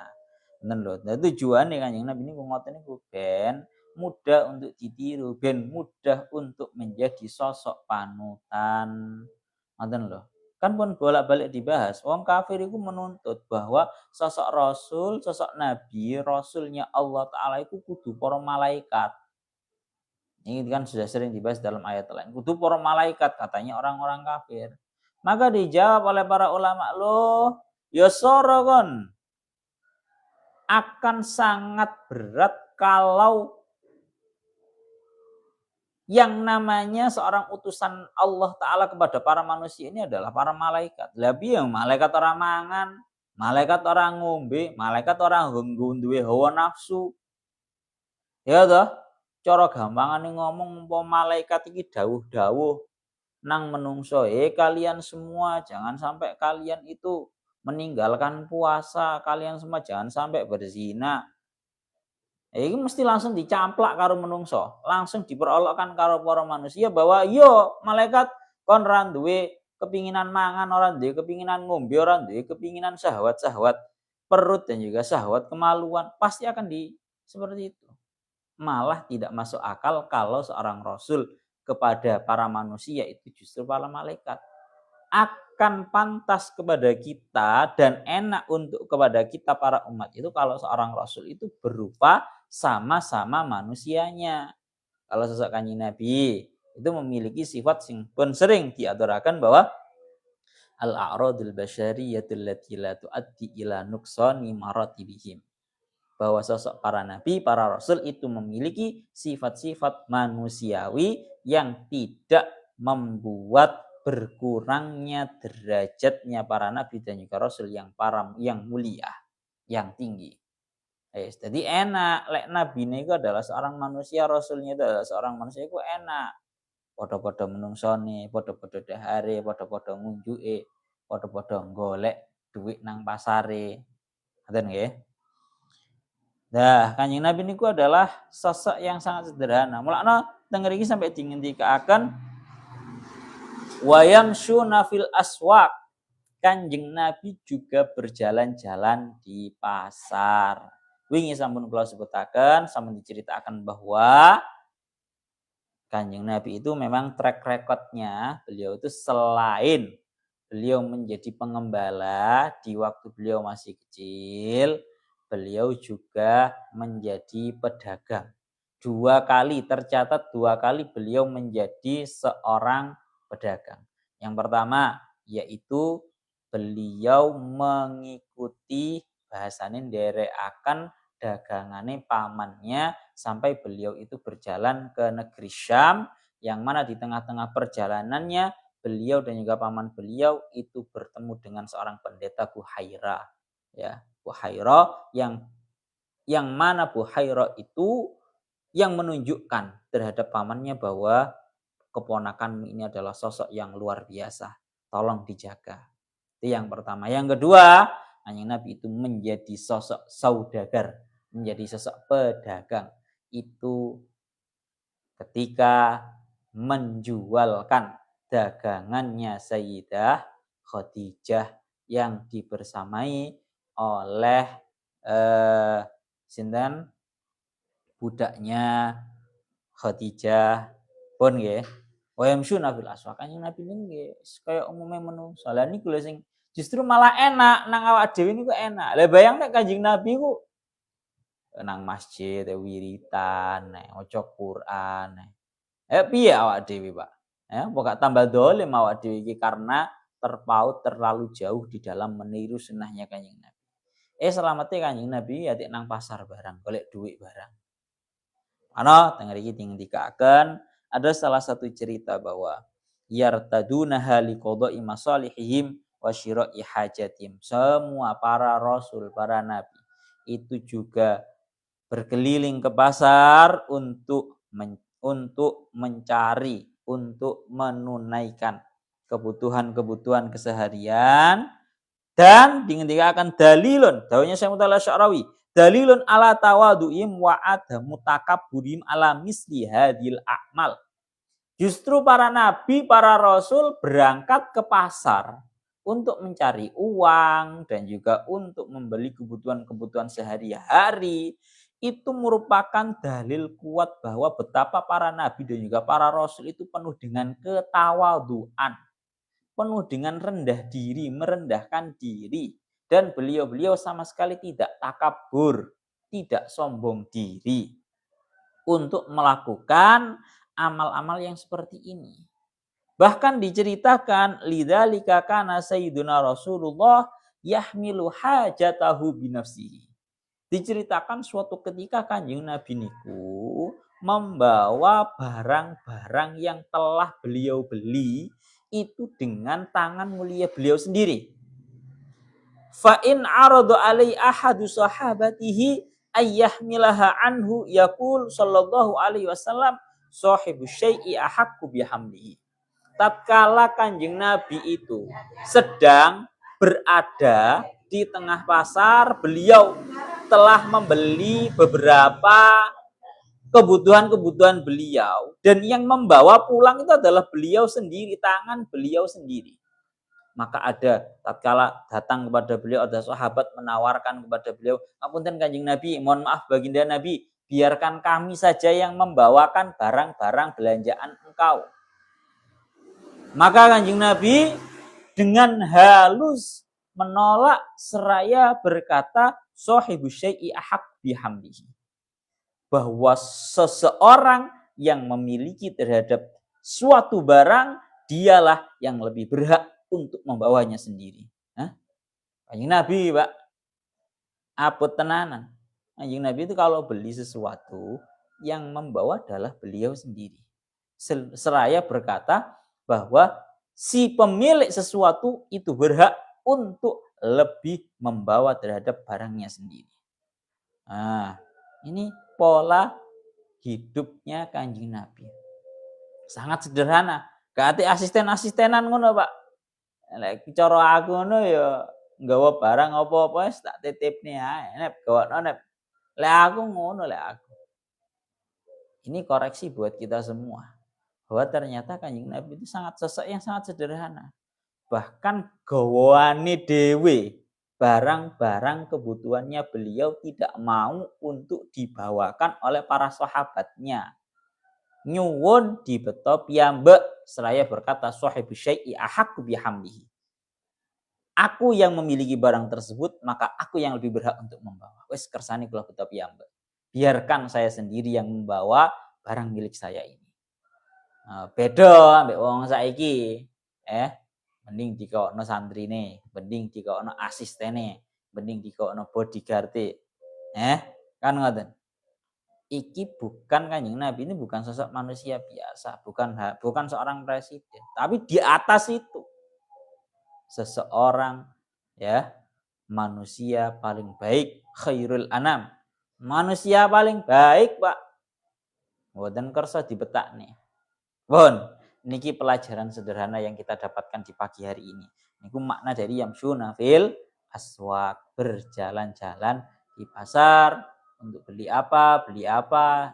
Bener lho. Nah tujuane Kanjeng Nabi niku ngoten niku ben mudah untuk ditiru, ben mudah untuk menjadi sosok panutan. Ngoten lho. Kan pun bolak-balik dibahas. Wong kafir itu menuntut bahwa sosok rasul, sosok nabi, rasulnya Allah Ta'ala itu kudu para malaikat. Ini kan sudah sering dibahas dalam ayat lain. Kudu para malaikat katanya orang-orang kafir. Maka dijawab oleh para ulama, loh, ya soro kon. Akan sangat berat kalau yang namanya seorang utusan Allah Ta'ala kepada para manusia ini adalah para malaikat. Lebih yang malaikat orang mangan, malaikat orang ngombe, malaikat orang duwe hawa nafsu. Ya toh, cara gampangane ngomong malaikat iki dawuh-dawuh nang menungso, kalian semua jangan sampai kalian itu meninggalkan puasa, kalian semua jangan sampai berzina. Ini mesti langsung dicamplak karo menungso, langsung diperolokkan karo para manusia bahwa yo malaikat kon ora duwe kepinginan mangan, ora duwe kepinginan ngombe, ora duwe kepinginan syahwat-syahwat perut dan juga syahwat kemaluan, pasti akan seperti itu. Malah tidak masuk akal kalau seorang rasul kepada para manusia itu justru para malaikat. Akan pantas kepada kita dan enak untuk kepada kita para umat itu kalau seorang rasul itu berupa sama-sama manusianya. Kalau sosok Kanjeng Nabi itu memiliki sifat yang pun sering diaturakan bahwa al-a'radul basyariyatul lati la tuaddi ila nuqsani maratibihim. Bahwa sosok para nabi, para rasul itu memiliki sifat-sifat manusiawi yang tidak membuat berkurangnya derajatnya para nabi dan juga rasul yang mulia, yang tinggi. Jadi enak, lek nabi ini adalah seorang manusia, rasulnya itu adalah seorang manusia, itu enak. Podo-podo menungsone, podo-podo dahare, podo-podo ngunjuke, podo-podo golek duit nang pasare. Ngoten nggih. Nah, Kanjeng Nabi niku adalah sosok yang sangat sederhana. Mulakna teng mriki sampai dingendikaken wayamsyuna fil aswaq. Kanjeng Nabi juga berjalan-jalan di pasar. Wingi sampun kula sebutaken, sampun diceritakan bahwa Kanjeng Nabi itu memang track recordnya beliau itu selain beliau menjadi pengembala di waktu beliau masih kecil, beliau juga menjadi pedagang. Tercatat 2 kali beliau menjadi seorang pedagang. Yang pertama yaitu beliau mengikuti bahasane nderekaken dagangane pamannya sampai beliau itu berjalan ke negeri Syam, yang mana di tengah-tengah perjalanannya beliau dan juga paman beliau itu bertemu dengan seorang pendeta Buhaira, ya. Buhaira yang mana Buhaira itu yang menunjukkan terhadap pamannya bahwa keponakanmu ini adalah sosok yang luar biasa, tolong dijaga. Itu yang pertama. Yang kedua, Kanjeng Nabi itu menjadi sosok saudagar, menjadi sosok pedagang. Itu ketika menjualkan dagangannya Sayyidah Khadijah yang dibersamai oleh sinten budaknya Khadijah pun nggih. Wa yamsyuna fil aswaq. Kanjeng Nabi nggih kaya umume menungso. Lah niku lho sing justru malah enak nang awak dhewe niku enak. Lah bayang nek Kanjeng Nabi ku nang masjid wiritan, maca Quran. Piye awak dhewe, Pak? Pokok tambah dolim awak dhewe iki karena terpaut terlalu jauh di dalam meniru sunnahnya Kanjeng Nabi. Selamate Kanjeng Nabi ya nang pasar barang, golek duit barang. Ana teng mriki dikakaken ada salah satu cerita bahwa yartaduna liqada'i masalihihim wa syira'i hajatim. Semua para rasul, para nabi itu juga berkeliling ke pasar untuk mencari, untuk menunaikan kebutuhan-kebutuhan keseharian, dan dingendikaken dalilun, dawuhnya Syekh Mutala Sya'rawi, dalilun ala tawadu'im wa adamu takabburim ala misli hadil a'mal. Justru para nabi, para rasul berangkat ke pasar untuk mencari uang dan juga untuk membeli kebutuhan-kebutuhan sehari-hari. Itu merupakan dalil kuat bahwa betapa para nabi dan juga para rasul itu penuh dengan ketawaduan. penuh dengan rendah diri, merendahkan diri. Dan beliau-beliau sama sekali tidak takabur, tidak sombong diri untuk melakukan amal-amal yang seperti ini. Bahkan diceritakan lidzalika kana sayyiduna Rasulullah yahmilu hajatahu binafsihi. Diceritakan suatu ketika Kanjeng Nabi niku membawa barang-barang yang telah beliau beli itu dengan tangan mulia beliau sendiri. Fa in arada alai ahadu sahabatihi ayyahmilaha anhu yaqul sallallahu alaihi wasallam sahibu syai'i ahaqqu bihamdihi. Tatkala Kanjeng Nabi itu sedang berada di tengah pasar, beliau telah membeli beberapa kebutuhan-kebutuhan beliau dan yang membawa pulang itu adalah beliau sendiri, tangan beliau sendiri. Maka ada tatkala datang kepada beliau, ada sahabat menawarkan kepada beliau, "Apunten Kanjeng Nabi, mohon maaf baginda Nabi, biarkan kami saja yang membawakan barang-barang belanjaan engkau." Maka Kanjeng Nabi dengan halus menolak seraya berkata, "Sahibu syai'i ahaq bihamdihi." Bahwa seseorang yang memiliki terhadap suatu barang, dialah yang lebih berhak untuk membawanya sendiri. Kanjeng Nabi, Pak, apa tenanan? Kanjeng Nabi itu kalau beli sesuatu, yang membawa adalah beliau sendiri. Seraya berkata bahwa si pemilik sesuatu itu berhak untuk lebih membawa terhadap barangnya sendiri. Nah, ini pola hidupnya Kanjeng Nabi. Sangat sederhana. Gak ada asisten-asistenan ngono, Pak. Lek cara aku ngono ya nggawa barang apa-apa wis tak titipne ae. Nek gawakno nek lek aku ngono lek aku. Ini koreksi buat kita semua. Bahwa ternyata Kanjeng Nabi itu sosok yang sangat sederhana. Bahkan gawane dhewe barang-barang kebutuhannya beliau tidak mau untuk dibawakan oleh para sahabatnya. Nyuwun dibeto piyambak seraya berkata sahibu syai'i ahaqqu bihamdihi. Aku yang memiliki barang tersebut, maka aku yang lebih berhak untuk membawa. Wes kersane kula beto piyambak. Biarkan saya sendiri yang membawa barang milik saya ini. Beda ambek wong saiki. Mending dikokno santrine, mending dikokno asistene, mending dikokno bodyguard-e. Kan ngoten. Iki bukan Kanjeng Nabi, ini bukan sosok manusia biasa, bukan seorang presiden, tapi di atas itu seseorang manusia paling baik, khairul anam. Manusia paling baik, Pak. Mboten kersa dibetakne. Bon, niki pelajaran sederhana yang kita dapatkan di pagi hari ini. Niku makna dari yamsyuna fil aswaq, berjalan-jalan di pasar untuk beli apa.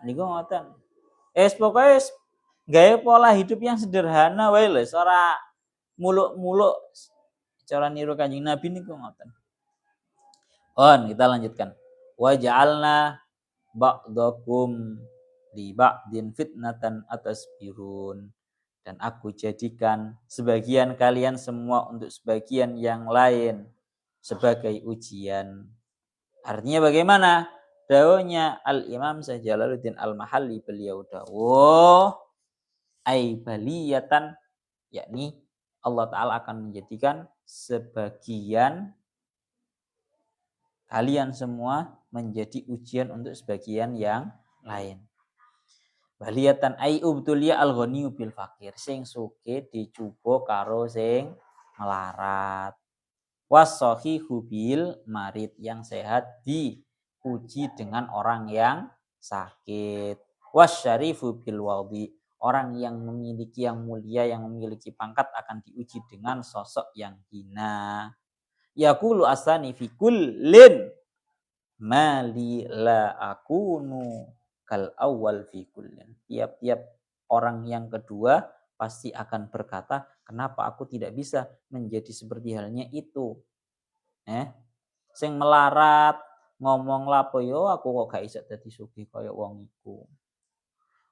Niku ngoten. Pokoknya gawe pola hidup yang sederhana wae lho, ora muluk-muluk cara niru Kanjeng Nabi niku ngoten. Bon, kita lanjutkan. Wa ja'alna ba'dakum li ba'din fitnatan atasbirun, dan aku jadikan sebagian kalian semua untuk sebagian yang lain sebagai ujian. Artinya bagaimana? Dawuhnya Al-Imam Syekh Jalaluddin Al-Mahalli, beliau dawuh ai baliyatan, yakni Allah Ta'ala akan menjadikan sebagian kalian semua menjadi ujian untuk sebagian yang lain. Baliyatan ai ubtuliya al-ghaniyu bil fakir, sing sugih dicoba karo sing melarat. Was-sahihu bil marid, yang sehat diuji dengan orang yang sakit. Wasyarifu bil wadi, orang yang memiliki yang mulia, yang memiliki pangkat akan diuji dengan sosok yang hina. Yaqulu asani fi kullin mali la akunu kal awal fi kullin. Tiap-tiap orang yang kedua pasti akan berkata, kenapa aku tidak bisa menjadi seperti halnya itu? Sing melarat ngomong lapo yo aku kok gak iso dadi sugih kaya wong iku.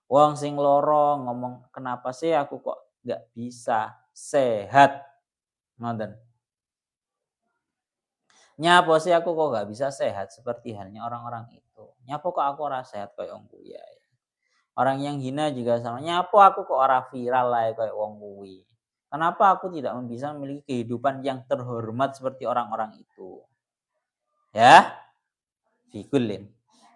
Wong sing loro ngomong, kenapa sih aku kok gak bisa sehat Ngoten. Nyapa sih aku kok gak bisa sehat seperti halnya orang-orang itu. Nyapa kok aku ora sehat kayak wong kuwi ya. Orang yang hina juga sama. Nyapa aku kok ora viral lah kayak wong kuwi. Kenapa aku tidak bisa memiliki kehidupan yang terhormat seperti orang-orang itu? Ya, fikullin.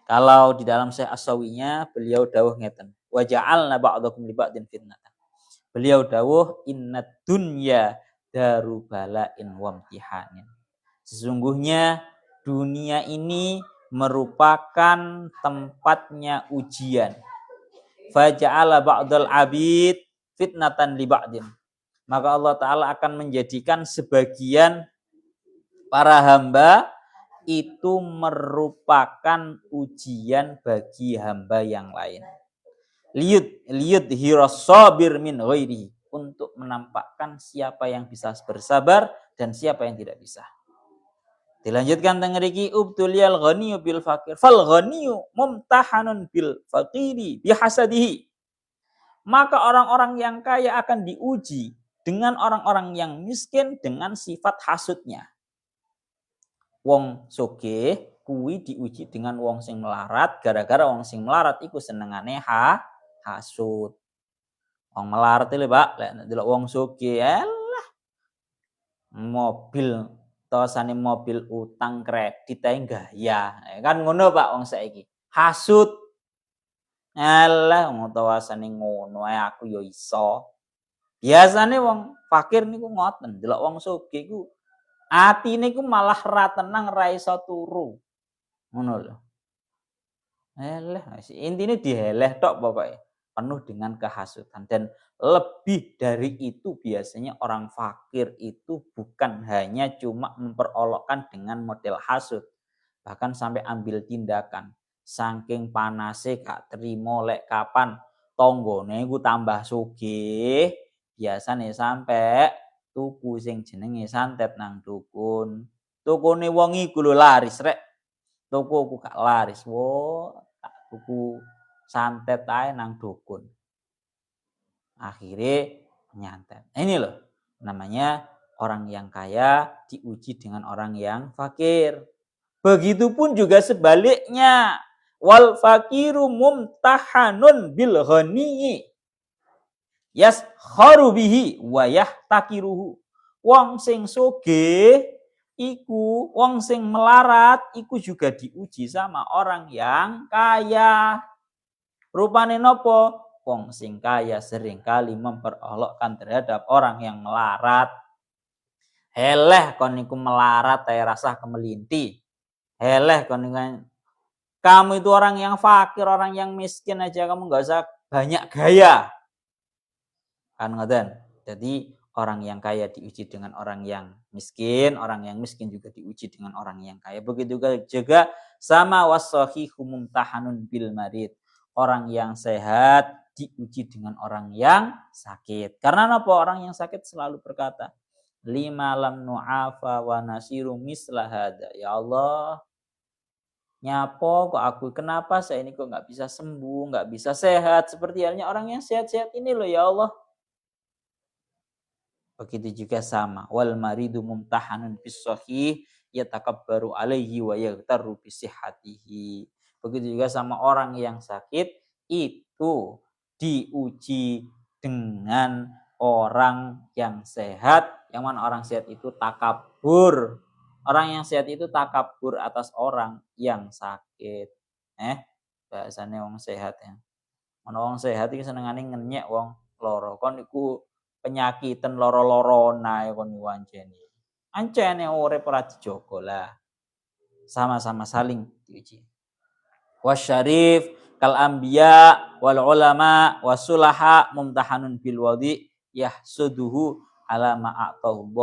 Kalau di dalam Syekh As-Sawinya beliau dawuh ngeten. Wa ja'alna ba'dakum li ba'din fitnatan. Beliau dawuh innad dunya daru bala'in wa imtihanin. Sesungguhnya dunia ini merupakan tempatnya ujian. Faja'ala ba'dal abid fitnatan li ba'din. Maka Allah Ta'ala akan menjadikan sebagian para hamba itu merupakan ujian bagi hamba yang lain. Liyud hirasabir min ghairihi. Untuk menampakkan siapa yang bisa bersabar dan siapa yang tidak bisa. Dilanjutkan teng mriki ubtuliyal ghaniyyu bil faqir. Fal ghaniyyu mumtahanun bil faqiri bihasadihi. Maka orang-orang yang kaya akan diuji dengan orang-orang yang miskin dengan sifat hasudnya. Wong sugih kuwi diuji dengan wong sing melarat gara-gara wong sing melarat iku senengane hasud. Wong melarat iki lho, Pak, lek delok wong sugih, elah mobil tosane mobil utang kredit ae gaya. Kan ngono Pak wong saiki. Hasud. Elah wong tosane ngono ae aku ya iso. Biasane wong fakir niku ngoten, delok wong sugih ku atine ku malah ra tenang, ra iso turu. Ngono lho. Elah, intine diheleh tok pokoke. Penuh dengan kehasutan dan lebih dari itu biasanya orang fakir itu bukan hanya cuma memperolokkan dengan model hasud. Bahkan sampai ambil tindakan. Saking panase gak terima lek kapan tonggone iku tambah sugih. Biasane sampai tuku sing jenenge santet nang dukun. Tukune wong iku lho laris rek. Tukuku gak laris. Wo, tak tuku santet ae nang dukun. Akhirnya nyantet. Ini loh namanya orang yang kaya diuji dengan orang yang fakir. Begitupun juga sebaliknya. Wal fakiru mumtahanun bil ghaniyi. Yaskharu bihi wa yahtakiruhu. Wong sing sugih iku, wong sing melarat iku juga diuji sama orang yang kaya. Rupane nopo? Wong sing kaya seringkali memperolokkan terhadap orang yang melarat. Heleh kon niku melarat ae rasah kemelinti. Heleh kon kamu itu orang yang fakir, orang yang miskin aja kamu nggak usah banyak gaya. Kan ngoten. Jadi orang yang kaya diuji dengan orang yang miskin juga diuji dengan orang yang kaya. Begitu juga sama wasahihu mumtahanun bil marid. Orang yang sehat diuji dengan orang yang sakit. Karena apa? Orang yang sakit selalu berkata, lima lam nu'afa wa nasiru misla hada. Ya Allah, nyapo kok aku, kenapa saya ini kok nggak bisa sembuh, nggak bisa sehat seperti halnya orang yang sehat-sehat ini loh ya Allah. Begitu juga sama. Wal maridu mumtahanun bis sahih yatakabbaru alaihi wa yaghtaru bi sihhatihi. Begitu juga sama orang yang sakit itu diuji dengan orang yang sehat. Yang mana orang sehat itu takabur. Orang yang sehat itu takabur atas orang yang sakit. Bahasanya wong sehat ya. Ana wong sehat iki senengane ngenyek wong loro. Kon iku penyakitan loro-lorona ya kon wanceni. Ancene urip ora dijogo lah. Sama-sama saling diuji. Wasyarif kal anbiya wal ulama wasulaha mumtahanun bil wadi yahsuduhu ala ma a'tahu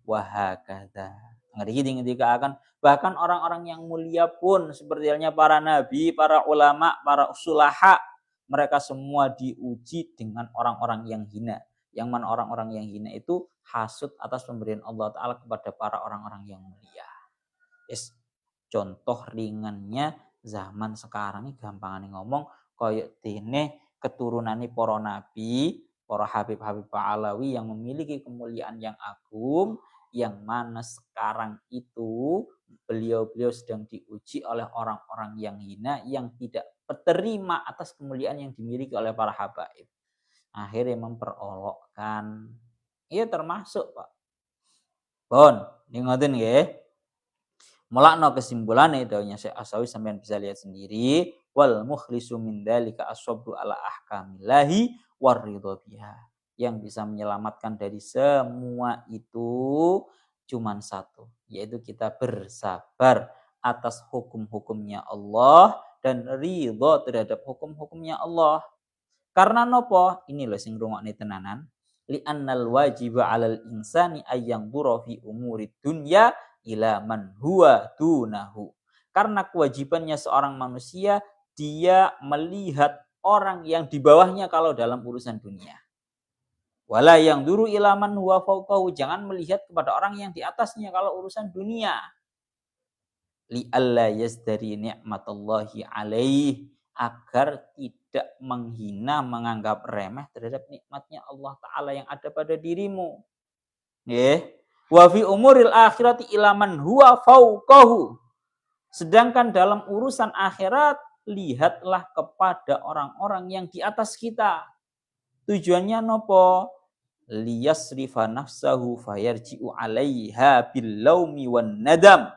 wa hakadha. Ngerti akan bahkan orang-orang yang mulia pun seperti halnya para nabi, para ulama, para sulaha, mereka semua diuji dengan orang-orang yang hina. Yang mana orang-orang yang hina itu hasud atas pemberian Allah Ta'ala kepada para orang-orang yang mulia. Contoh ringannya zaman sekarang ini gampang ngomong kayak dene keturunane para nabi, para habib-habib Alawi yang memiliki kemuliaan yang agung, yang mana sekarang itu beliau-beliau sedang diuji oleh orang-orang yang hina, yang tidak terima atas kemuliaan yang dimiliki oleh para habaib. Akhirnya memperolokkan. Iya termasuk, Pak. Bon, ini ngoten nggih. Mulakno kesimpulane dawuhnya Syekh Asawi sampean bisa lihat sendiri, wal mukhlisu min dzalika asabdu ala ahkamillahi waridho biha. Yang bisa menyelamatkan dari semua itu cuman satu, yaitu kita bersabar atas hukum-hukumnya Allah dan ridho terhadap hukum-hukumnya Allah. Karena nopo? Ini loh sing rungokne tenanan. Li annal wajiba 'alal insani ayyang dura fi umuri dunya ila man huwa dunahu. Karena kewajibannya seorang manusia dia melihat orang yang di bawahnya kalau dalam urusan dunia. Wala yang duru ila man huwa fawqahu, jangan melihat kepada orang yang di atasnya kalau urusan dunia. Li alla yazdari ni'matallahi alaihi, agar tidak menghina, menganggap remeh terhadap nikmatnya Allah Ta'ala yang ada pada dirimu. Wa fi umuril akhirati ilaman huwa fauqahu. Sedangkan dalam urusan akhirat, lihatlah kepada orang-orang yang di atas kita. Tujuannya nopo? Liyasrifa nafsahu fayarji'u alaiha billaumi wan nadam.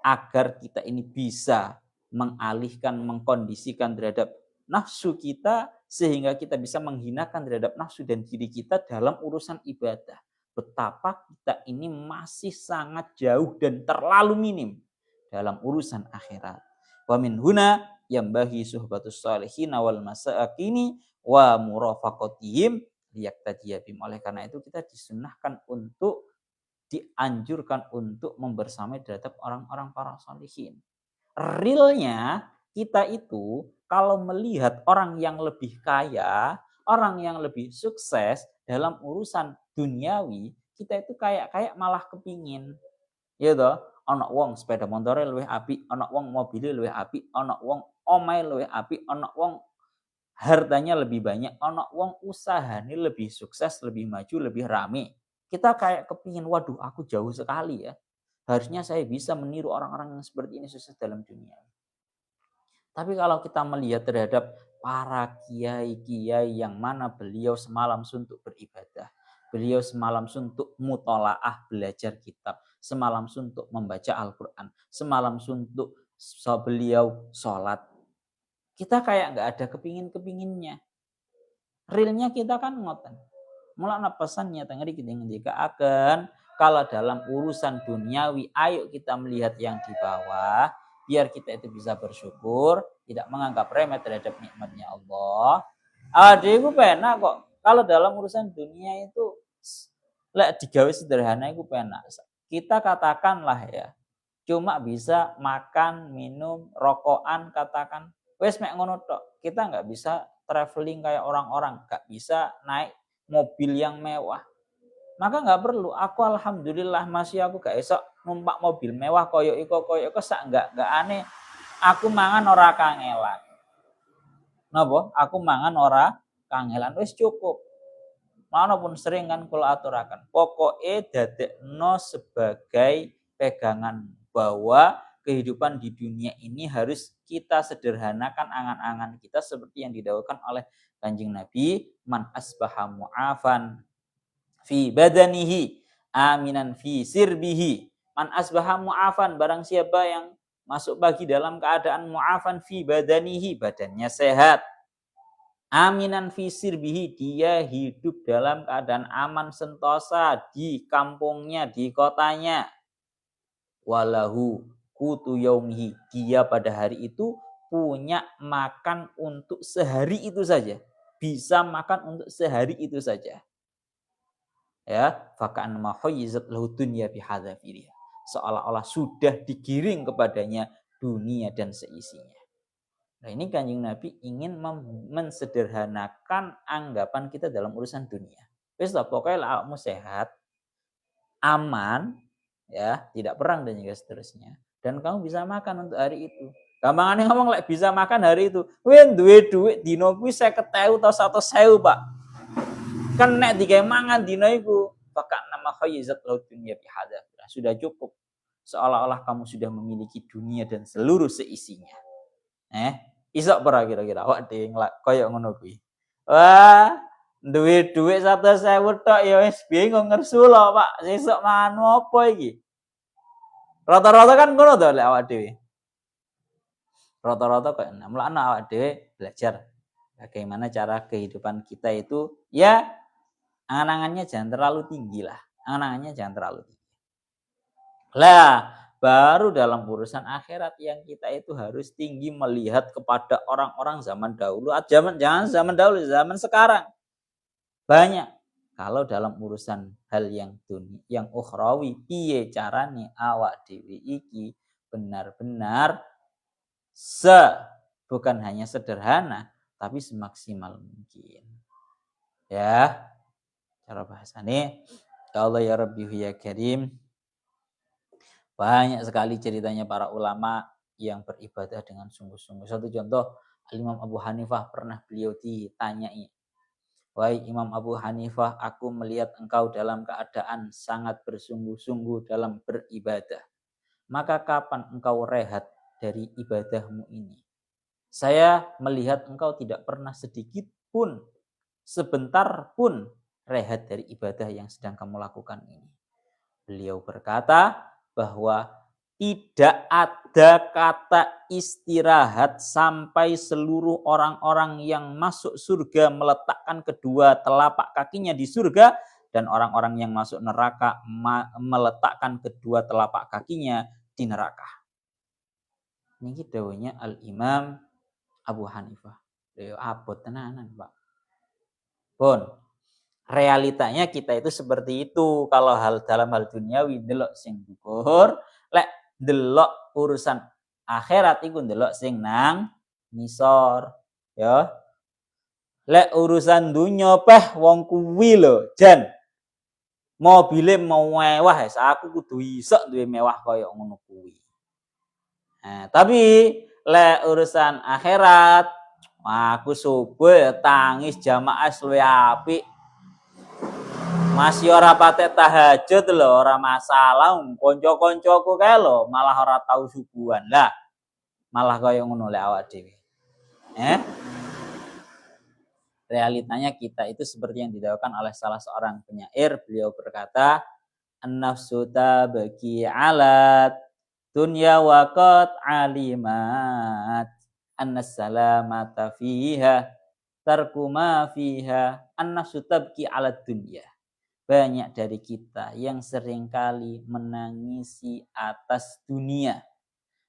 Agar kita ini bisa mengalihkan, mengkondisikan terhadap nafsu kita, sehingga kita bisa menghinakan terhadap nafsu dan diri kita dalam urusan ibadah. Betapa kita ini masih sangat jauh dan terlalu minim dalam urusan akhirat. Wa min huna yambahi suhbatus shalihin wal masakini wa murafaqatihim liyaktadiya bim. Oleh karena itu kita disunahkan untuk dianjurkan untuk membersamai terhadap orang-orang para sholihin. Realnya kita itu kalau melihat orang yang lebih kaya, orang yang lebih sukses dalam urusan duniawi, kita itu kayak malah kepingin. Ya toh, ana wong sepeda montore luwih apik, ana wong mobile luwih apik, ana wong omahe luwih apik, ana wong hartanya lebih banyak, ana wong usahane lebih sukses, lebih maju, lebih rame. Kita kayak kepingin, waduh aku jauh sekali ya. Harusnya saya bisa meniru orang-orang yang seperti ini sukses dalam dunia. Tapi kalau kita melihat terhadap para kiai-kiai yang mana beliau semalam suntuk beribadah, beliau semalam suntuk mutolaah belajar kitab, semalam suntuk membaca Al-Quran, semalam suntuk beliau sholat. Kita kayak nggak ada kepingin-kepinginnya. Realnya kita kan ngoten. Mulanya pesannya tengeri kita ngendikaaken, kalau dalam urusan duniawi, ayo kita melihat yang di bawah, biar kita itu bisa bersyukur, tidak menganggap remeh terhadap nikmatnya Allah. Adikku penak kok. Kalau dalam urusan dunia itu, lek digawe sederhana itu penak. Kita katakanlah ya, cuma bisa makan, minum, rokokan, katakan. Wes mek ngono tok. Kita nggak bisa traveling kayak orang-orang, nggak bisa naik mobil yang mewah. Maka nggak perlu. Aku alhamdulillah masih aku gak esok numpak mobil mewah koyo iko sak nggak aneh. Aku mangan ora kangelan. Napa? Aku mangan ora kangelan. Wis cukup. Manapun sering kan kula aturaken. Pokoke dadekno sebagai pegangan bahwa kehidupan di dunia ini harus kita sederhanakan angan-angan kita seperti yang didhawuhkan oleh Kanjeng Nabi, man asbaha mu'afan fi badanihi aminan fi sirbihi. Man asbaha mu'afan, barang siapa yang masuk pagi dalam keadaan mu'afan fi badanihi, badannya sehat. Aminan fi sirbihi, dia hidup dalam keadaan aman sentosa di kampungnya, di kotanya. Walahu kutu yaumihi, dia pada hari itu punya makan untuk sehari itu saja. Bisa makan untuk sehari itu saja. Ya, fakaan mahoyizat lahu dunya bihadzafiriha. Seolah-olah sudah digiring kepadanya dunia dan seisinya. Nah, ini Kanjeng Nabi ingin mensederhanakan anggapan kita dalam urusan dunia. Wis pokoknya awakmu sehat, aman, ya, tidak perang dan juga seterusnya. Dan kamu bisa makan untuk hari itu. Gampangannya ngomong bisa makan hari itu. Duwe duit dino kuwi 50.000 atau 100.000, Pak. Kan nek digawe mangan dina iku bahkan nama khayyizat laut dunia bihadza. Sudah cukup. Seolah-olah kamu sudah memiliki dunia dan seluruh seisinya. Isok ora kira-kira awak dhewe koyo ngono kuwi. Wah, duwe dhuwit 100.000 tok ya wis bingung ngersulo, Pak. Sesuk mangan apa iki? Rata-rata kan ngono to lek awak dhewe. Rata-rata kok mulane awak dhewe belajar bagaimana cara kehidupan kita itu ya angan-angannya jangan terlalu tinggi lah. Angan-angannya jangan terlalu tinggi. Lah, baru dalam urusan akhirat yang kita itu harus tinggi melihat kepada orang-orang zaman dahulu. Jangan zaman dahulu, zaman sekarang. Banyak. Kalau dalam urusan hal yang dunia, yang ukhrawi, piye carane awak dhewe iki benar-benar bukan hanya sederhana, tapi semaksimal mungkin. Ya, cara bahasane, ya Allah ya Rabbi ya Karim. Banyak sekali ceritanya para ulama yang beribadah dengan sungguh-sungguh. Satu contoh, Imam Abu Hanifah pernah beliau ditanyai, "Wahai Imam Abu Hanifah, aku melihat engkau dalam keadaan sangat bersungguh-sungguh dalam beribadah. Maka kapan engkau rehat dari ibadahmu ini? Saya melihat engkau tidak pernah sedikit pun, sebentar pun rehat dari ibadah yang sedang kamu lakukan ini." Beliau berkata bahwa tidak ada kata istirahat sampai seluruh orang-orang yang masuk surga meletakkan kedua telapak kakinya di surga dan orang-orang yang masuk neraka meletakkan kedua telapak kakinya di neraka. Ini dawuhnya Al-Imam Abu Hanifah. Beliau abot tenanan, Pak. Pun realitanya kita itu seperti itu. Kalau dalam hal duniawi delok sing dhuwur, lek delok urusan akhirat iku delok sing nang ngisor, ya. Lek urusan dunya wong kuwi lho, Jan. Mobile mau mewah, aku kudu iso duwe mewah kaya ngono kuwi. Nah, tapi lek urusan akhirat, aku subuh tangis jamaah luwih apik. Masih ora patek tahajud lho, ora masalah. Kanca-kancaku kae lho malah ora tau subuhan. Lah, malah kaya ngono lek awak dhewe. Realitanya kita itu seperti yang didakwakan oleh salah seorang penyair. Beliau berkata, "An-nafsu tabki alat dunya wa qad alimat annas salamata fiha tarku ma fiha an-nafsu tabki alat dunya." Banyak dari kita yang seringkali menangisi atas dunia.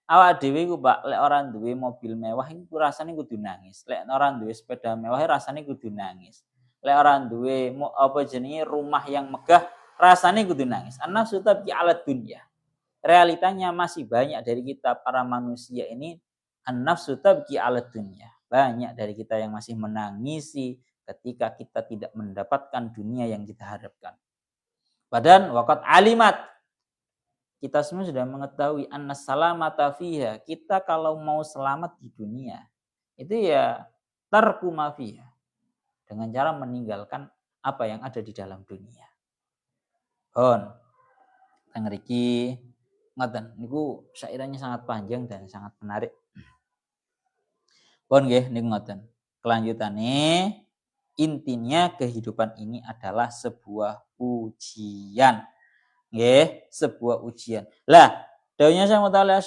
Awak dhewe ku Pak, lek ora duwe mobil mewah iku rasane kudu nangis. Lek ora duwe sepeda mewah rasane kudu nangis. Lek ora duwe rumah yang megah rasane kudu nangis. An-nafsu tabki alat dunya. Realitanya masih banyak dari kita para manusia ini an-nafsu tabki alat dunya. Banyak dari kita yang masih menangisi ketika kita tidak mendapatkan dunia yang kita harapkan. Padahal waqat alimat, kita semua sudah mengetahui annas salamata fiha. Kita kalau mau selamat di dunia, itu ya tarku ma fiha. Dengan cara meninggalkan apa yang ada di dalam dunia. Teng mriki ngoten niku syairannya sangat panjang dan sangat menarik. Nggih niku ngoten. Kelanjutannya, intinya kehidupan ini adalah sebuah ujian. Nggih, sebuah ujian. Lah, dawuhnya Syekh Mutawalli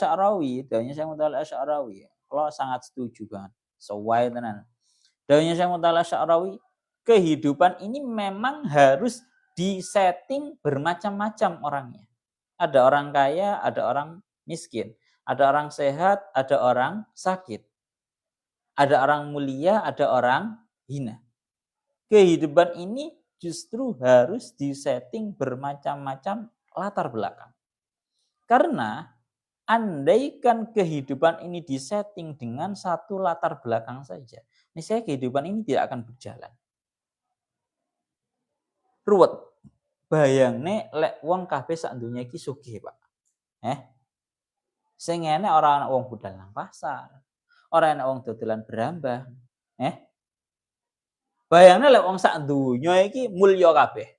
Asy'arawi, kalau sangat setuju banget. Sesuai tenan. Dawuhnya Syekh Mutawalli Asy'arawi, kehidupan ini memang harus disetting bermacam-macam orangnya. Ada orang kaya, ada orang miskin. Ada orang sehat, ada orang sakit. Ada orang mulia, ada orang hina. Kehidupan ini justru harus disetting bermacam-macam latar belakang. Karena andaikan kehidupan ini disetting dengan satu latar belakang saja, niscaya kehidupan ini tidak akan berjalan. Ruwet. Bayangne lek wong kabeh sak donya iki sugih, Pak. Sing ngene ora ana wong budal nang pasar. Ora ana wong dodolan berambang. Bayangno lek wong sak donya iki mulya kabeh.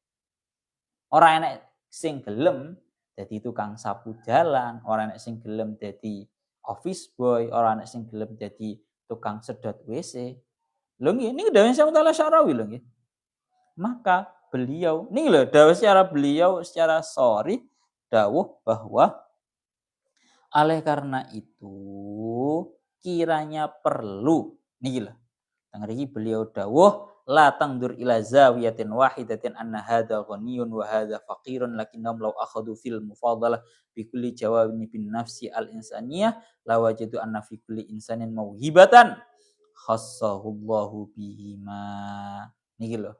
Ora enek sing gelem dadi tukang sapu jalan, ora enek sing gelem dadi office boy, ora enek sing gelem dadi tukang sedot WC. Lho nggih, niki dawuh Syekh Mutala Syarawi lho nggih. Maka beliau, nih loh dawuh secara beliau secara sharih dawuh bahwa oleh karena itu kiranya perlu niki lho. Teng mriki beliau dawuh la tangdur ila zawiyatin wahidatin anna hadza ghaniyun wa hadza faqirun lakinnahum law akhadhu fil mufadalah bi kulli jawabin bin nafsi al insaniyah la wajadu anna fi kulli insanin mauhibatan khassahullahu bihima. Niki lho.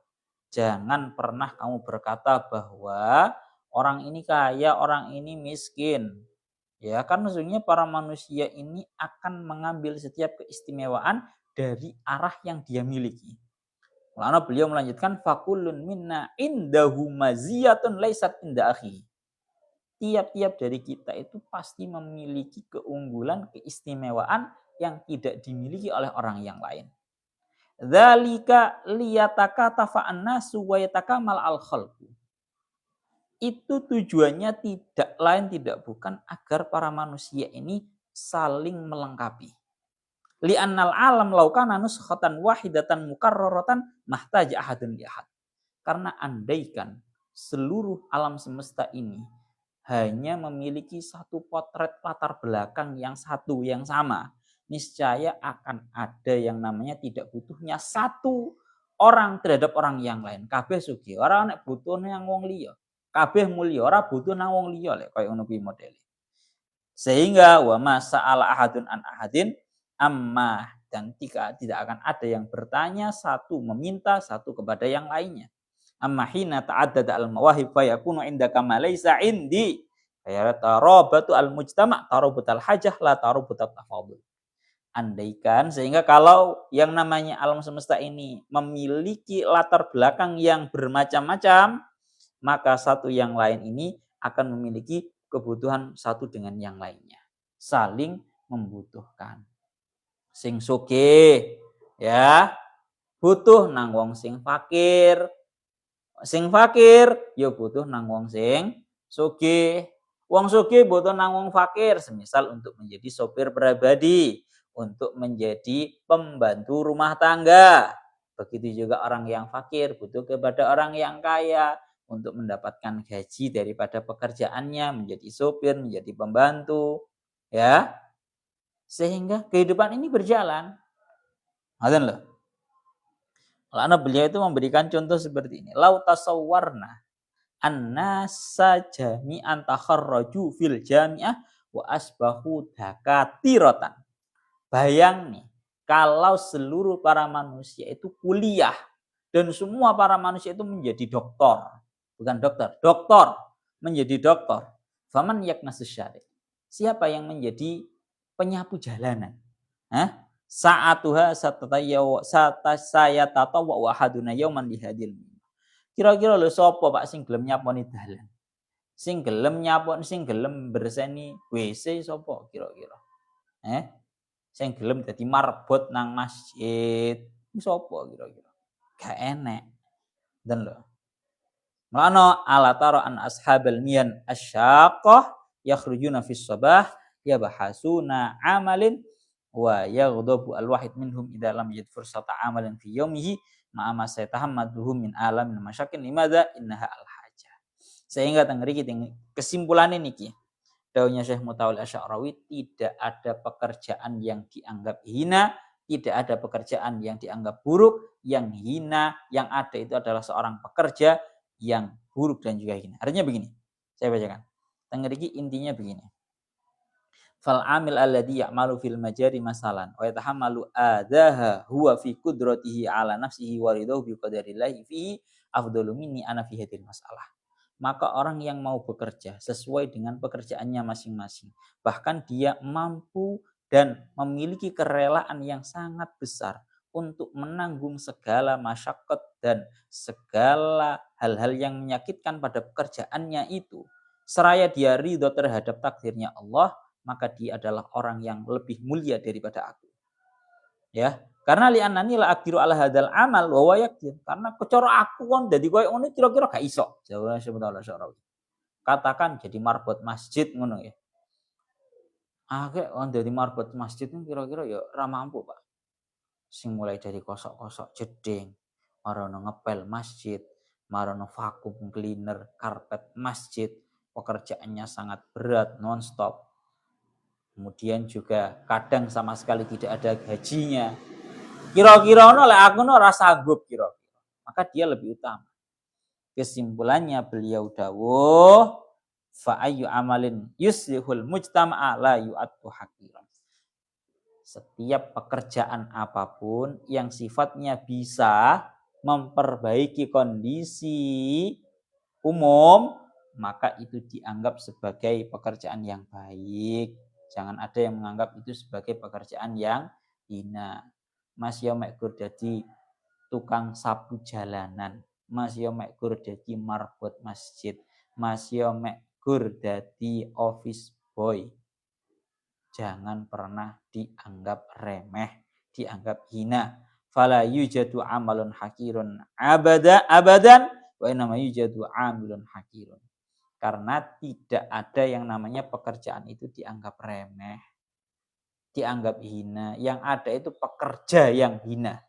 Jangan pernah kamu berkata bahwa orang ini kaya, orang ini miskin. Ya, karena sesungguhnya para manusia ini akan mengambil setiap keistimewaan dari arah yang dia miliki. Lalu beliau melanjutkan fakulun minna indahu maziyatun laisat inda akhi. Tiap-tiap dari kita itu pasti memiliki keunggulan, keistimewaan yang tidak dimiliki oleh orang yang lain. Dzalika liyatakatafa'an nasu wa yatakamal al-khalqu. Itu tujuannya tidak lain tidak bukan agar para manusia ini saling melengkapi. Li'annal alam law kana nuskhatan wahidatan mukarraratan mahtaja ahadun li ahad. Karena andaikan seluruh alam semesta ini hanya memiliki satu potret latar belakang yang satu yang sama, niscaya akan ada yang namanya tidak butuhnya satu orang terhadap orang yang lain. Kabeh sugih, ora nek butuh nang wong liya. Kabeh mulya, ora butuh nang wong liya lek kaya ngono kuwi modele. Sehingga wa ma sa'ala ahadun an ahadin amma, dan tidak akan ada yang bertanya satu meminta satu kepada yang lainnya. Amma hina ta'addada al-mawahib fa yakunu indaka ma laysa indi. Ya tarabatu al-mujtama' tarabatul hajah la tarabatul tafadul. Andaikan sehingga kalau yang namanya alam semesta ini memiliki latar belakang yang bermacam-macam, maka satu yang lain ini akan memiliki kebutuhan satu dengan yang lainnya. Saling membutuhkan. Sing sugih ya butuh nang wong sing fakir. Sing fakir ya butuh nang wong sing sugih. Wong sugih butuh nang wong fakir, semisal untuk menjadi sopir pribadi, untuk menjadi pembantu rumah tangga. Begitu juga orang yang fakir butuh kepada orang yang kaya untuk mendapatkan gaji daripada pekerjaannya, menjadi sopir, menjadi pembantu, ya. Sehingga kehidupan ini berjalan. Ngoten lho. Karena beliau itu memberikan contoh seperti ini. Lau tasawwarna annasa jami'an takharraju fil jami'ah wa asbahu dakatiratan. Bayang nih, kalau seluruh para manusia itu kuliah dan semua para manusia itu menjadi doktor. Bukan dokter, doktor. Menjadi doktor. Faman yaknasus syari'. Siapa yang menjadi penyapu jalanan? Hah? Sa'atuha saya tata wa wahaduna yauman lihadil. Kira-kira lho sapa Pak sing gelem nyaponi dalan? Sing gelem nyaponi, sing gelem berseni WC sapa kira-kira? Sing gelem dadi marbot nang masjid sapa kira-kira? Gak enek. Den lho. Mulane ala tara an ashabal miyan asyaqah yakhrujuna fis sabah yabahasuna amalin wa yaghdabu al-wahid minhum idza lam yajid fursata amalan fi yawmihi ma'a ma sayatahammaduhu min alamin masyakin limadza innaha al-hajah. Sehingga teng mriki kesimpulan niki dawuhnya Syekh Mutawalli Asy'arawi, tidak ada pekerjaan yang dianggap hina, tidak ada pekerjaan yang dianggap buruk, yang hina, yang ada itu adalah seorang pekerja yang buruk dan juga hina. Artinya begini, saya bacakan. Teng mriki intinya begini. Fal amil alladhi ya'malu fil majari masalan wa yatahammalu adaha huwa fi qudratihi ala nafsihi wa ridahu bi qadarillahi fihi afdalu minni ana fi hadhil masalah. Maka orang yang mau bekerja sesuai dengan pekerjaannya masing-masing, bahkan dia mampu dan memiliki kerelaan yang sangat besar untuk menanggung segala masyaqqat dan segala hal-hal yang menyakitkan pada pekerjaannya itu, seraya dia ridho terhadap takdirnya Allah, maka dia adalah orang yang lebih mulia daripada aku. Ya, Karena li'annani la aqdiru ala hadzal amal wa huwa yaqdir. Karena kecara aku kon dadi koyo ngono kira-kira gak iso. Jawab sebetulnya Syarawi. Katakan jadi marbot masjid ngono ya. Akeh on dadi marbot masjid kira-kira ya ora mampu, Pak. Sing mulai dari kosok-kosok jeding, marono ngepel masjid, marono vakum cleaner, karpet masjid, pekerjaannya sangat berat, nonstop. Kemudian juga kadang sama sekali tidak ada gajinya. Kira-kira ono lek aku ora sanggup kira-kira. Maka dia lebih utama. Kesimpulannya beliau dawuh fa ayyu amalin yuslihul mujtama'a la yu'attu haqiran. Setiap pekerjaan apapun yang sifatnya bisa memperbaiki kondisi umum, maka itu dianggap sebagai pekerjaan yang baik. Jangan ada yang menganggap itu sebagai pekerjaan yang hina. Mas yo mek gur dadi tukang sapu jalanan, Mas yo mek gur dadi marbot masjid, Mas yo mek gur dadi office boy. Jangan pernah dianggap remeh, dianggap hina. Fala yujadu amalun hakirun abadan wa inama yujadu amilun hakirun. Karena tidak ada yang namanya pekerjaan itu dianggap remeh, dianggap hina. Yang ada itu pekerja yang hina.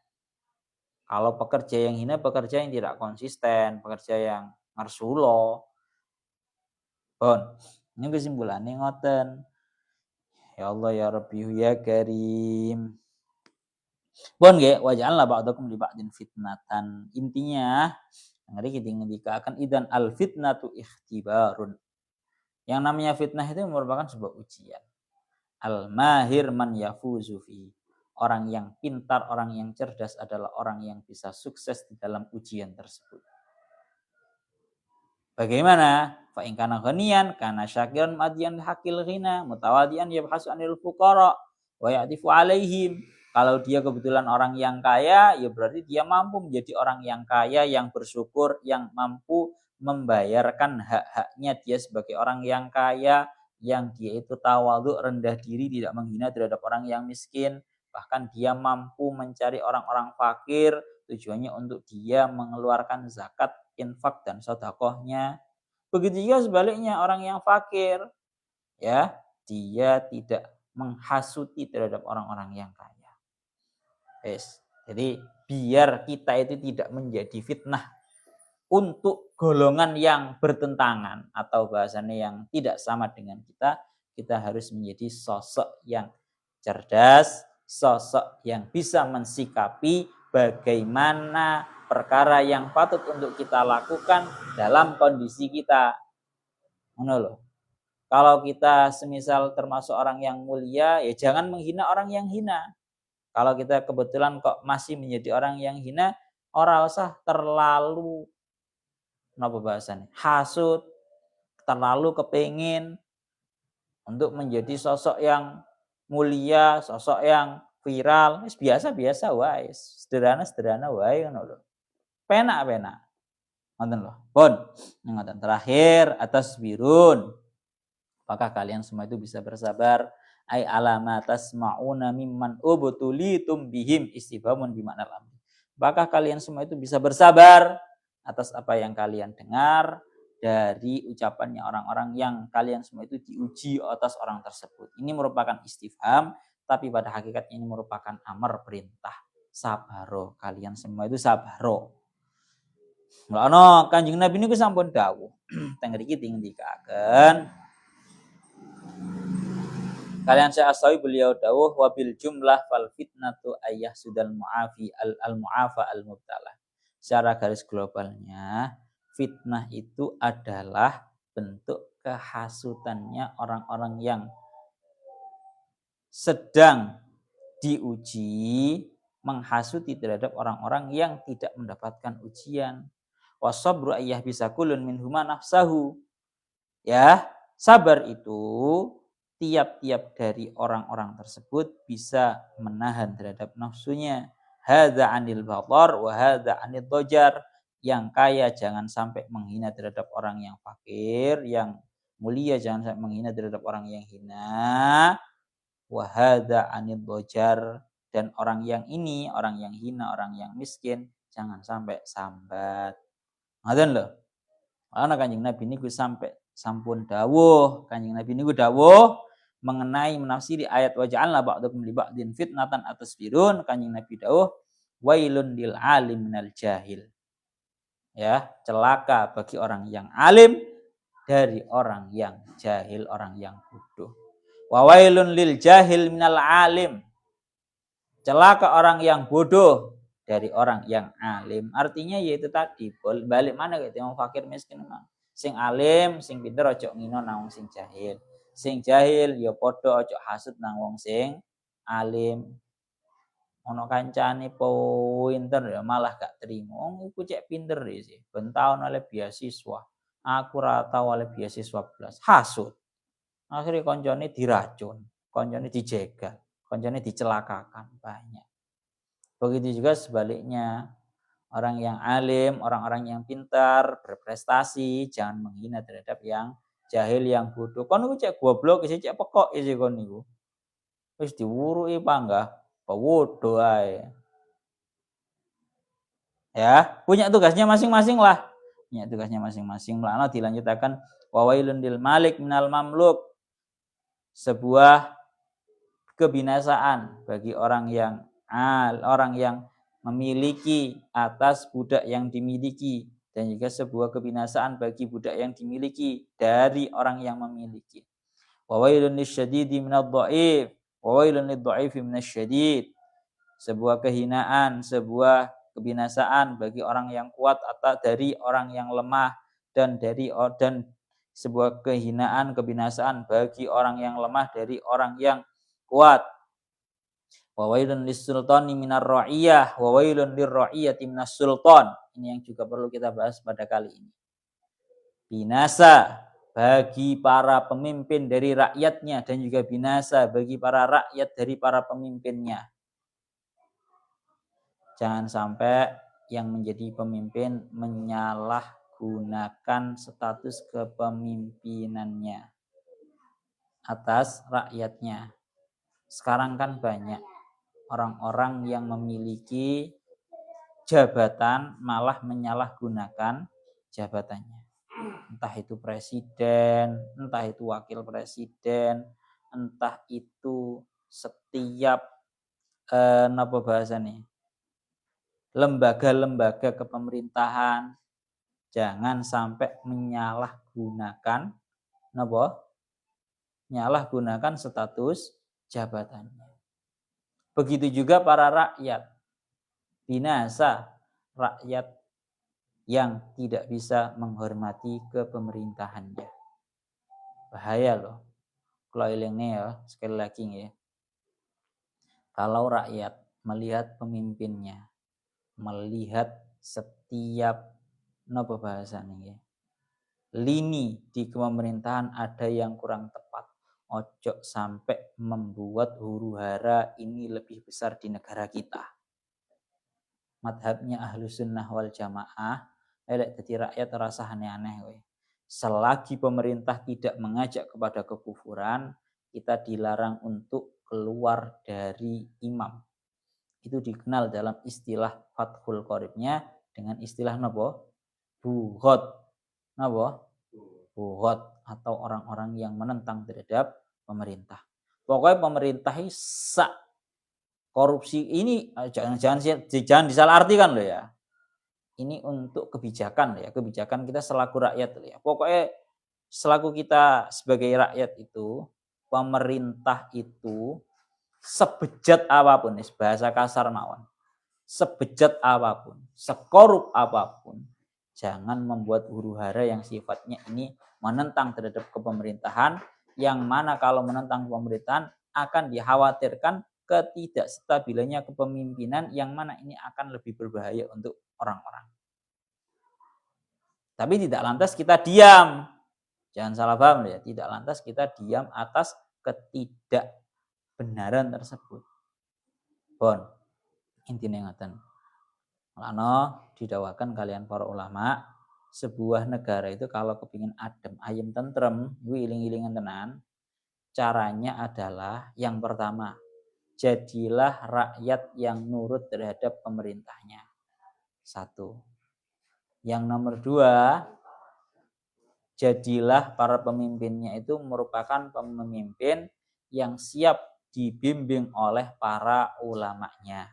Kalau pekerja yang hina, pekerja yang tidak konsisten, pekerja yang ngarsulo. Bon, ini kesimpulannya ngoten. Ya Allah ya Rabbi ya Karim. Bon nggih, waj'alna ba'dakum li ba'din fitnatan. Intinya ngeri kita ngendikakan idan al fitnatu ikhtibarun. Yang namanya fitnah itu merupakan sebuah ujian. Al mahir man yafuzu fi. Orang yang pintar, orang yang cerdas adalah orang yang bisa sukses di dalam ujian tersebut. Bagaimana? Fa in kana ghaniyan kana syakiran madiyan hakil ghina mutawadian yabhasu anil fuqara wa ya'tifu alaihim. Kalau dia kebetulan orang yang kaya, ya berarti dia mampu menjadi orang yang kaya, yang bersyukur, yang mampu membayarkan hak-haknya dia sebagai orang yang kaya, yang dia itu tawadhu, rendah diri, tidak menghina terhadap orang yang miskin. Bahkan dia mampu mencari orang-orang fakir, tujuannya untuk dia mengeluarkan zakat, infak, dan sedekahnya. Begitu juga sebaliknya orang yang fakir, ya dia tidak menghasuti terhadap orang-orang yang kaya. Jadi biar kita itu tidak menjadi fitnah untuk golongan yang bertentangan atau bahasanya yang tidak sama dengan kita, kita harus menjadi sosok yang cerdas, sosok yang bisa mensikapi bagaimana perkara yang patut untuk kita lakukan dalam kondisi kita. Kalau kita semisal termasuk orang yang mulia, ya jangan menghina orang yang hina. Kalau kita kebetulan kok masih menjadi orang yang hina, ora usah terlalu napa bahasanya? Hasud, terlalu kepingin untuk menjadi sosok yang mulia, sosok yang viral, biasa-biasa wae, sederhana-sederhana wae ngono lho. Penak-penak. Ngoten lho. Pun, ngoten terakhir atas birun. Apakah kalian semua itu bisa bersabar? Ai alama tasma'una mimman ubtulitum bihim istifhamun bimakna al-amr. Apakah kalian semua itu bisa bersabar atas apa yang kalian dengar dari ucapannya orang-orang yang kalian semua itu diuji atas orang tersebut. Ini merupakan istifham, tapi pada hakikatnya ini merupakan amar, perintah. Sabaro, kalian semua itu sabaro. Mulane Kanjeng Nabi niku sampun dawuh. Teng mriki dikatakan kalian saya asawi beliau dawuh wabil jumlah fal fitnatu ayyah sudal mu'afi al mu'afa al mubtalah. Secara garis globalnya, fitnah itu adalah bentuk kehasutannya orang-orang yang sedang diuji, menghasuti terhadap orang-orang yang tidak mendapatkan ujian. Wasabru ayyah bisa kulun min huma nafsahu. Ya, sabar itu tiap-tiap dari orang-orang tersebut bisa menahan terhadap nafsunya. Hadza 'anil batar wa hadza 'anid dhajar. Yang kaya jangan sampai menghina terhadap orang yang fakir, yang mulia jangan sampai menghina terhadap orang yang hina. Wa hadza 'anid dhajar, dan orang yang ini, orang yang hina, orang yang miskin jangan sampai sambat. Ngoten lho. Ana Kanjeng Nabi niku sampai sampun dawuh, Kanjeng Nabi niku dawuh mengenai menafsiri ayat wa ja'alna ba'dakum li ba'din fitnatan atasbirun. Kanjeng Nabi dawuh wailun lil alim minal jahil. Ya, celaka bagi orang yang alim dari orang yang jahil, orang yang bodoh. Wa wailun lil jahil minal alim. Celaka orang yang bodoh dari orang yang alim. Artinya yaitu tadi, balik mana gitu yang fakir miskin memang. Sing alim, sing pinter ojo ngino nang wong sing jahil. Sing jahil ya padha ojo hasud nang wong sing alim. Ono kancane pinter ya malah gak terima. Wong iku cek pinter sih. Ben taun oleh beasiswa. Aku ra tau oleh beasiswa belas. Hasud. Akhirnya koncone diracun, koncone dijegal, koncone dicelakakan banyak. Begitu juga sebaliknya. Orang yang alim, orang-orang yang pintar, berprestasi, jangan menghina terhadap yang jahil, yang bodoh. Kon niku cek goblok isi cek pekok isi kon niku. Wis diwuruki panggah, bodoh ae. Ya, punya tugasnya masing-masing lah. Punya tugasnya masing-masing. Melana dilanjutkan wawailun lil malik minal mamluk. Sebuah kebinasaan bagi orang yang memiliki atas budak yang dimiliki, dan juga sebuah kebinasaan bagi budak yang dimiliki dari orang yang memiliki. Wa wailun lisyadidi minadh dhaif, wa wailun lidh-dhaifi minasyadid. Sebuah kehinaan, sebuah kebinasaan bagi orang yang kuat atau dari orang yang lemah, dan sebuah kehinaan, kebinasaan bagi orang yang lemah dari orang yang kuat. Wa wailun lis-sultani minar ra'iyah wa wailun lir-ra'iyati minas sultan. Ini yang juga perlu kita bahas pada kali ini. Binasa bagi para pemimpin dari rakyatnya, dan juga binasa bagi para rakyat dari para pemimpinnya. Jangan sampai yang menjadi pemimpin menyalahgunakan status kepemimpinannya atas rakyatnya. Sekarang kan banyak orang-orang yang memiliki jabatan malah menyalahgunakan jabatannya. Entah itu presiden, entah itu wakil presiden, entah itu setiap napa bahasane, lembaga-lembaga kepemerintahan. Jangan sampai menyalahgunakan status jabatannya. Begitu juga para rakyat. Binasa rakyat yang tidak bisa menghormati kepemerintahannya. Bahaya loh. Kalau ilengnya ya, sekali lagi ya. Kalau rakyat melihat pemimpinnya, melihat setiap lini di kepemerintahan ada yang kurang tepat, ojo sampai membuat huru-hara ini lebih besar di negara kita. Madhabnya ahlu sunnah wal jamaah, jadi rakyat terasa aneh-aneh. Selagi pemerintah tidak mengajak kepada kekufuran, kita dilarang untuk keluar dari imam. Itu dikenal dalam istilah Fathul Qoribnya dengan istilah bughot. Bughot atau orang-orang yang menentang terhadap pemerintah. Pokoknya pemerintah sak korupsi ini jangan disalahartikan loh ya. Ini untuk kebijakan ya, kebijakan kita selaku rakyat loh ya. Pokoknya selaku kita sebagai rakyat itu, pemerintah itu sebejat apapun, bahasa kasar mawon. Sebejat apapun, sekorup apapun, jangan membuat huru-hara yang sifatnya ini menentang terhadap kepemerintahan, yang mana kalau menentang pemerintahan akan dikhawatirkan ketidakstabilannya kepemimpinan, yang mana ini akan lebih berbahaya untuk orang-orang. Tapi tidak lantas kita diam. Jangan salah paham ya, tidak lantas kita diam atas ketidakbenaran tersebut. Bon, intinya ngoten. Lano didawakan kalian para ulama, sebuah negara itu kalau kepingin adem, ayem, tentrem, iling-ilingan tenan, caranya adalah yang pertama, jadilah rakyat yang nurut terhadap pemerintahnya. 1. Yang nomor 2, jadilah para pemimpinnya itu merupakan pemimpin yang siap dibimbing oleh para ulamanya.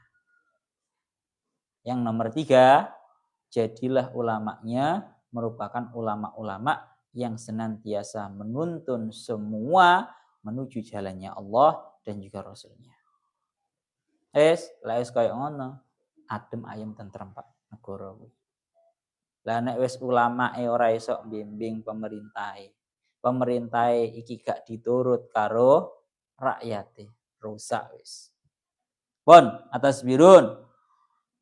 Yang nomor 3, jadilah ulamanya merupakan ulama-ulama yang senantiasa menuntun semua menuju jalannya Allah dan juga Rasulnya. Laes kaya ngono, adem ayem tentrem Pak negara kuwi. Lah nek wis ulamae ora iso bimbing pemerintahe iki gak diturut karo rakyate, rusak wis. Pun atas birun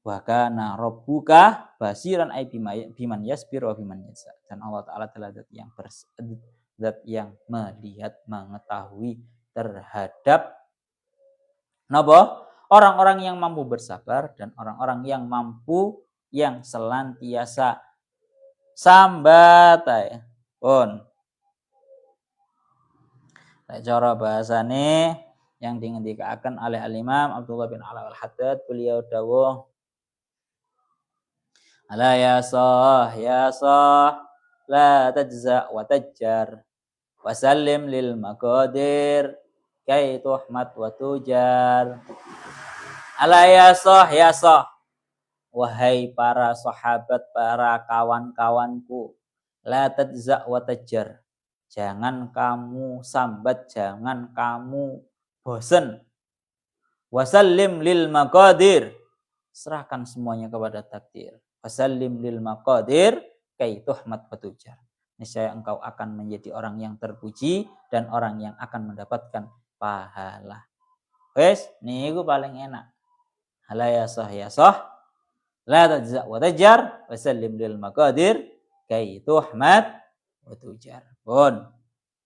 wa kana rabbuka basiran ay biman yasbir wa biman yasa. Dan Allah Taala adalah zat yang melihat, mengetahui terhadap napa? Orang-orang yang mampu bersabar dan orang-orang yang mampu yang selantiasa sambat ae. Pun. Cara bahasane yang dingendikaken oleh Al-Imam Abdullah bin Ala Al-Haddad, beliau dawuh, ala ya sah la tajza wa tajjar wa sallim lil maqadir kai tuhmat wa tujar. Ala ya sah, wahai para sahabat, para kawan-kawanku, la tajza wa tajjar, jangan kamu sambat, jangan kamu bosen. Wasallim lil maqadir, serahkan semuanya kepada takdir. Wasallim lil maqadir kai tuhmat petujar. Niscaya engkau akan menjadi orang yang terpuji dan orang yang akan mendapatkan pahala. Wes, niku paling enak. Hala ya sah, la tajza wa tajjar, wasallim lil maqadir kai tuhmat petujar. Pun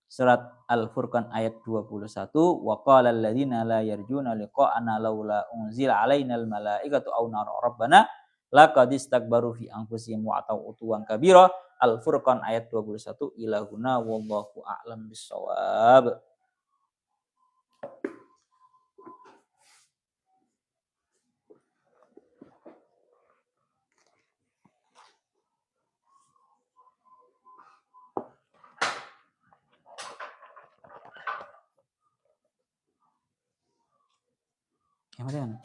surat Al-Furqan ayat 21, wa qala alladziina la yarjuna liqa'ana laula unzila 'alainal malaikatu aw nara rabbana laqad istakbaru fi anfusihim wa atau utuwan kabira. Al-Furqan ayat 21 ilahuna wallahu a'lam bissawab. Kemudian